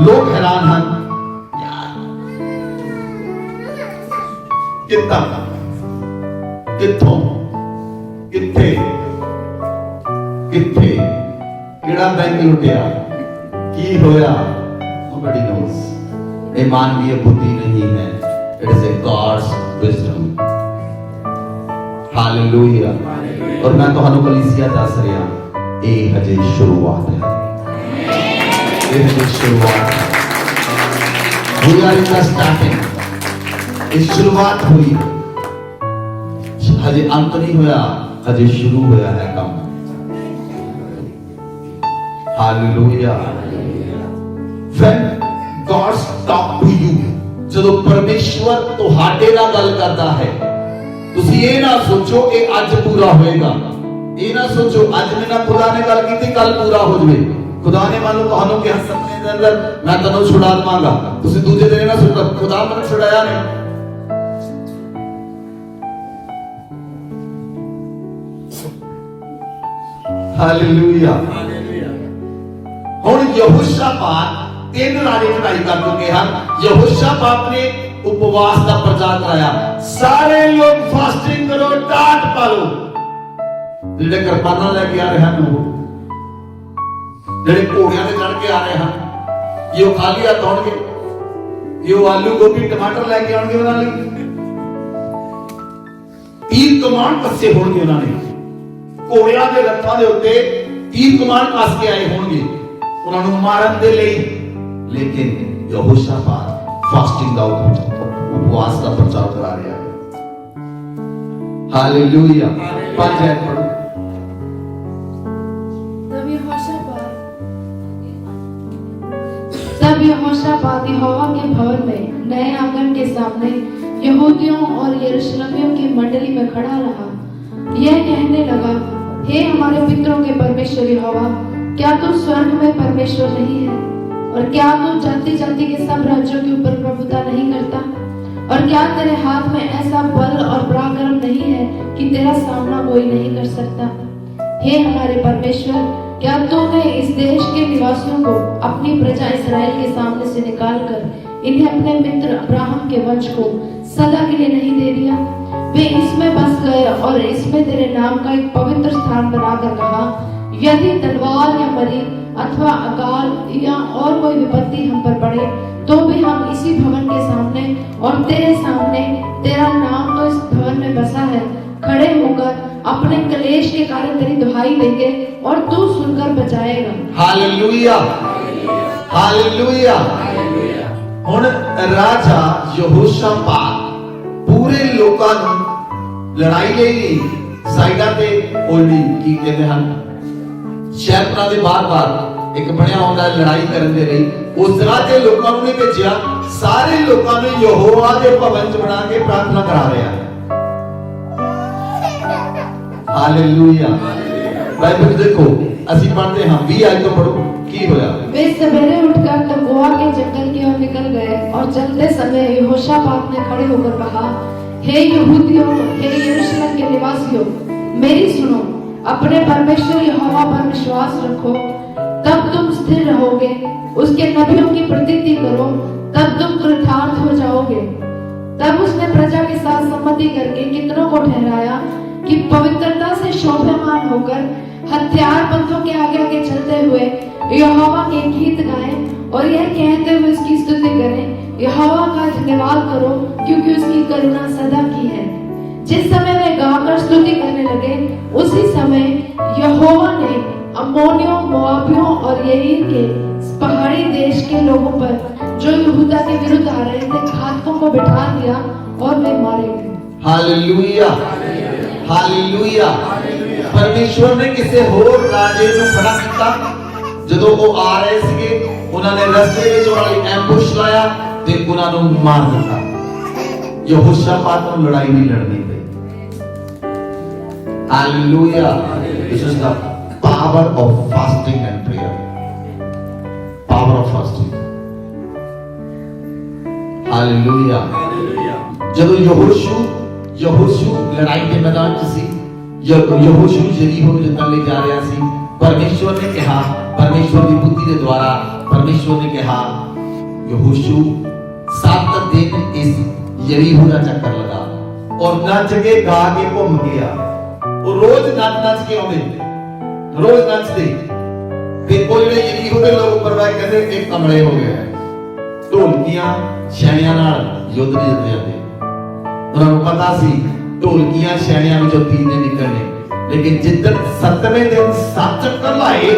लोग हैरान हैं कितना किथों किथे किथे केड़ा बैंक लुटिया की होया, नोबडी नोस। ये मानवीय बुद्धि नहीं है, it is a God's wisdom. Hallelujah. और मैं तुहानू कलीसिया दस रहा, ये हजे शुरुआत है, ये हजे शुरुआत है। We are in the starting. ये शुरुआत हुई, हजे अंत नहीं होया, हजे शुरू होया है काम। Hallelujah. When God talk to you, ਜਦੋਂ परमेश्वर ਤੁਹਾਡੇ ਨਾਲ ਗੱਲ ਕਰਦਾ ਹੈ, ਤੁਸੀਂ ਇਹ ਨਾ ਸੋਚੋ ਇਹ ਅੱਜ ਪੂਰਾ ਹੋਏਗਾ। ਇਹ ਨਾ ਸੋਚੋ ਅੱਜ ਮੇਰੇ ਨਾਲ ਖੁਦਾ ਨੇ ਗੱਲ ਕੀਤੀ ਕੱਲ ਪੂਰਾ ਹੋ ਜਾਵੇ। ਖੁਦਾ ਨੇ ਮੰਨ ਲਓ ਤੁਹਾਨੂੰ ਕਿਹਾ ਸੁਪਨੇ ਦੇ ਅੰਦਰ ਮੈਂ ਤੈਨੂੰ ਛੁਡਾ ਦਵਾਂਗਾ, ਤੁਸੀਂ ਦੂਜੇ ਦਿਨ ਨਾ ਸੋਚੋ ਖੁਦਾ ਮੈਨੂੰ ਛੁਡਾਇਆ ਨਹੀਂ। ਹਾਲੇਲੂਇਆ। ਹੁਣ ਯਹੋਸ਼ਾਪਾਤ 3 राजे चढ़ाई कर चुके हैं। यहोशापात ने उपवास का प्रचार कराया, सारे लोग फास्टिंग करो, टाट पालो। जेडे करपाना लेके आ रहे हैं, जेडे घोड़ियां ते चढ़ के आ रहे हैं, ये खाली हाथ आउणगे। यो आलू गोभी टमाटर लेके आउणगे उन्हां लई तीर कमान कसे होणगे उन्हां ने घोड़ियां दे रथां दे उत्ते तीर कमान कस के आए होणगे उन्हां नूं मारन दे लई लेकिन यहोशापात फास्टिंग दा उपवास का प्रचार करा रहा है हालेलुया 5 आयत पढ़ो तब यहोशापात यहोवा के भवन में नए आंगन के सामने यहूदियों और यरूशलेमियों की मंडली में खड़ा रहा यह कहने लगा हे हमारे पितरों के परमेश्वर यहोवा क्या तू स्वर्ग में परमेश्वर नहीं है और क्या तू जाति जाति के सब राज्यों के ऊपर प्रभुता नहीं करता और क्या तेरे हाथ में ऐसा बल और पराक्रम नहीं है कि तेरा सामना कोई नहीं कर सकता हे हमारे परमेश्वर क्या तूने इस देश के निवासियों को अपनी प्रजा इस्राएल के सामने से निकालकर इन्हें अपने मित्र अब्राहम के वंश को सदा के लिए नहीं दे दिया वे इसमें बस गए और इसमें तेरे नाम का एक पवित्र स्थान बनाकर कहा यदि तलवार या मरी अथवा अकाल या और कोई विपत्ति हम पर पड़े तो भी हम इसी भवन के सामने और तेरे सामने तेरा नाम तो इस भवन में बसा है खड़े होकर अपने कलेश के कारण तेरी दुहाई देंगे और तू सुनकर बचाएगा हालेलुया हालेलुया हुण राजा यहोशापात पूरे लोकां नूं लड़ाई लई साइडां ते ओल्डी की कहते हैं शहरां दे बार-बार एक बनया होंदा लड़ाई करन दे लई उस जगह ते लोकां नूं नहीं भेजिया सारे लोकां नूं यहोवा दे भवन च बना के प्रार्थना करा रहा है हालेलुया बाइबल देखो असि पढ़ते हैं 20 आयत तो पढ़ो की होया वे सवेरे उठकर तकोआ के जंगल की ओर निकल गए और चलते समय यहोशापात ने खड़े होकर कहा हे यहूदियों हे यरूशलेम के निवासियों मेरी सुनो अपने परमेश्वर यहोवा पर विश्वास रखो तब तुम स्थिर रहोगे उसके नबियों की प्रतीति करो तब तुम कृतार्थ हो जाओगे तब उसने प्रजा के साथ सम्मति करके कितनों को ठहराया कि पवित्रता से शोभायमान होकर हथियार बंधों के आगे आगे चलते हुए यहोवा के गीत गाएं और यह कहते हुए उसकी स्तुति करें यहोवा का धन्यवाद करो क्योंकि उसकी करुणा सदा की है जिस समय वे गाकर स्तुति करने लगे उसी समय यहोवा ने अम्मोनियों मोआबियों और यरीर के पहाड़ी देश के लोगों पर जो यहूदा के विरुद्ध आ रहे थे घातकों को बिठा दिया और वे मारे गए हालेलुया हालेलुया परमेश्वर ने किसी होर राजे ਨੂੰ ਖੜਾ ਕੀਤਾ ਜਦੋਂ ਉਹ ਆ ਰਹੇ ਸੀਗੇ ਉਹਨਾਂ ਨੇ ਰਸਤੇ ਵਿੱਚ ਵਾਲੀ ਐਂਬੁਸ਼ ਲਾਇਆ ਤੇ ਉਹਨਾਂ ਨੂੰ ਮਾਰ ਦਿੱਤਾ ਯਹੋਸ਼ਾਪਾਤ ਨੂੰ ਲੜਾਈ ਨਹੀਂ ਲੜਨੀ ਪਈ hallelujah this is the power of fasting and prayer power of fasting hallelujah ਜਦੋਂ यहोशू लड़ाई के मैदान च सी यहोशू यरीहो जितन ले जा रहा सी परमेश्वर ने कहा परमेश्वर की बुद्धि के द्वारा परमेश्वर ने कहा यहोशू 7 दिन इस यरीहो का चक्कर लगा और नच के गा के घूम गया और रोज नच के आउंदे रोज नचते ते कोई जेडे यरीहो दे लोग परवाह कहंदे एक कमले हो गए ढोलकियां छेणियां नाल युद्ध नहीं जाते उन्होंने पता सी ढोलकियां शैनियां विचों तीर नहीं निकलने लेकिन जिद्दन 7वें दिन 7 चक्कर लाए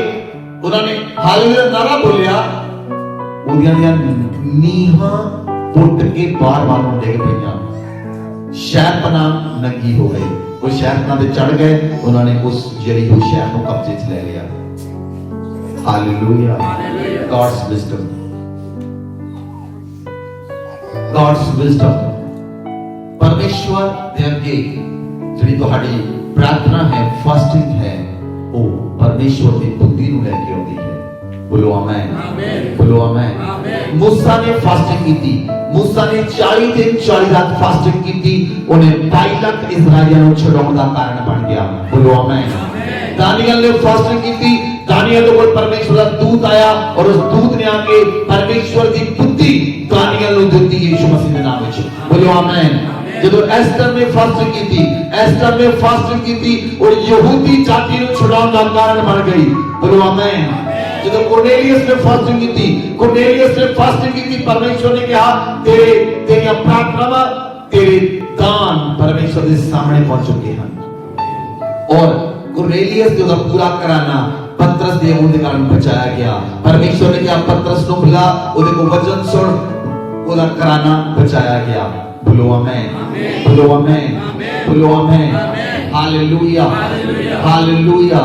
उन्होंने हालेलुया नारा बोलिया उदियां दियां नीहां पुट के बार-बार डिग पईयां शहरपनाह नंगी हो गई वो शहरपनाह पे चढ़ गए उन्होंने उस यरीहो शहर को कब्जे च ले लिया हालेलुया गॉड्स विजडम परमेश्वर दे अगे जिहड़ी तुहाडी प्रार्थना है फास्टिंग है वो परमेश्वर दी बुद्धि नूं लेके आउंदी है बोलो आमीन बोलो आमीन मूसा ने फास्टिंग की मूसा ने 40 दिन 40 रात फास्टिंग की उन्हें 22 लाख इस्राएलियों को छुड़ाने का कारण बन गया बोलो आमीन दानियल ने फास्टिंग की दानियल को परमेश्वर का दूत आया और उस दूत ने आके परमेश्वर की बुद्धि दानियल को दी यीशु मसीह के नाम में बोलो आमीन जब एस्टर ने फास्टिंग की और यहूदी जाति को छुड़ाने का कारण बन गई बोलो आमीन ਜਦੋਂ ਕੋਰਨੇਲੀਅਸ ਨੇ ਫਾਸਟਿੰਗ ਕੀਤੀ परमेश्वर ने कहा तेरियां प्रार्थनावां तेरे दान परमेश्वर के सामने पहुंच चुके हैं। और कोरनेलियस जो पूरा कराना पतरस दे मुंह दे कारण बचाया गया। परमेश्वर ने कहा पतरस नु बुला ओदे को वचन सुन ओदा कराना बचाया गया। बोलो आमीन, बोलो आमीन, बोलो आमीन, हालेलुया, हालेलुया।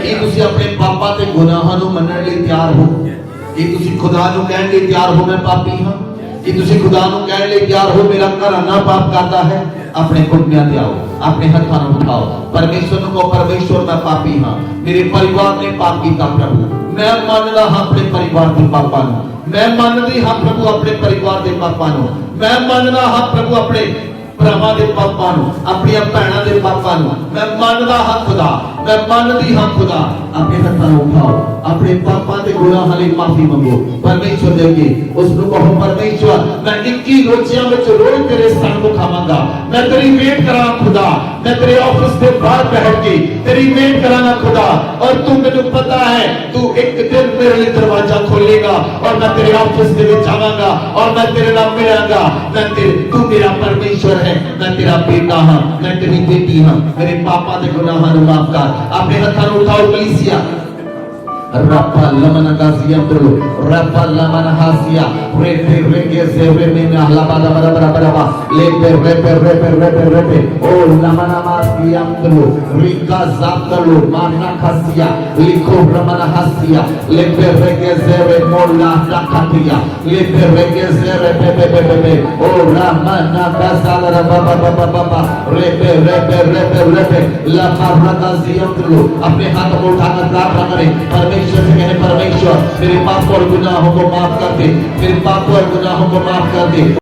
ਕੀ ਤੁਸੀਂ ਆਪਣੇ ਪਾਪਾਂ ਤੇ ਗੁਨਾਹਾਂ ਨੂੰ ਮੰਨਣ ਲਈ ਤਿਆਰ ਹੋ? ਕੀ ਤੁਸੀਂ ਖੁਦਾ ਨੂੰ ਕਹਿਣ ਲਈ ਤਿਆਰ ਹੋ ਮੈਂ ਪਾਪੀ ਹਾਂ? ਕੀ ਤੁਸੀਂ ਖੁਦਾ ਨੂੰ ਕਹਿਣ ਲਈ ਤਿਆਰ ਹੋ ਮੇਰਾ ਘਰਾਨਾ ਪਾਪ ਕਰਦਾ ਹੈ? ਆਪਣੇ ਘੁਟਨਿਆਂ ਤੇ ਆਓ, ਆਪਣੇ ਹੱਥਾਂ ਨੂੰ ਉਠਾਓ, ਪਰਮੇਸ਼ਵਰ ਨੂੰ ਕਹੋ ਪਰਮੇਸ਼ਵਰ ਮੈਂ ਪਾਪੀ ਹਾਂ, ਮੇਰੇ ਪਰਿਵਾਰ ਨੇ ਪਾਪ ਕੀਤਾ ਪ੍ਰਭੂ, ਮੈਂ ਮੰਨਦਾ ਹਾਂ ਆਪਣੇ ਪਰਿਵਾਰ ਦੇ ਪਾਪਾਂ ਨੂੰ, ਮੈਂ ਮੰਨਦੀ ਹਾਂ ਪ੍ਰਭੂ ਆਪਣੇ ਪਰਿਵਾਰ ਦੇ ਪਾਪਾਂ ਨੂੰ, ਮੈਂ ਮੰਨਦਾ ਹਾਂ ਪ੍ਰਭੂ ਆਪਣੇ ਭਰਾਵਾਂ ਦੇ ਪਾਪਾਂ ਨੂੰ, ਆਪਣੀਆਂ ਭੈਣਾਂ ਦੇ ਪਾਪਾਂ ਨੂੰ, ਮੈਂ ਮੰਨਦਾ ਹਾਂ ਖੁਦਾ, मैं मानती हाँ खुदा। अपने हत्था उठाओ, अपने पापा के गुनाहां लई माफी मंगो, परमेश्वर देंगे उसनु कहो परमेश्वर मैं 21 रोजियां विच रोज तेरे सन्मुख आवांगा, मैं तेरी वेट करांगा खुदा, मैं तेरे ऑफिस के बाहर बैठ के तेरी वेट करांगा खुदा, और तू मुझे पता है तू एक दिन मेरे लिए दरवाजा खोलेगा और मैं तेरे ऑफिस के विच आवांगा और मैं तेरे नाल मिलांगा, मैं तेरे तू मेरा परमेश्वर है, मैं तेरा बेटा हां, मैं तेरी बेटी हां, मेरे पापा के गुनाहां नु माफ कर। अपने हत्थां उठाओ कलीसिया रपा लमन गासिया ब्रो रपा लमन हासिया रेते रेगे से रे में हला बादा बादा बादा बादा लेते रेपे ओ लमन मासिया ब्रो रिका जातलो माना खासिया लिखो रमन हासिया लेते रेगे से रे मोला रखतिया लेते रेगे से रे पे ओ रमन गासाल रबा बाबा बाबा रेपे ला फरना जिया ब्रो अपने हाथ को उठाकर प्रार्थना करें परमेश्वर से, परमेश्वर मेरे पाप और गुनाहों को माफ कर दे, मेरे पाप और गुनाहों को माफ कर दे,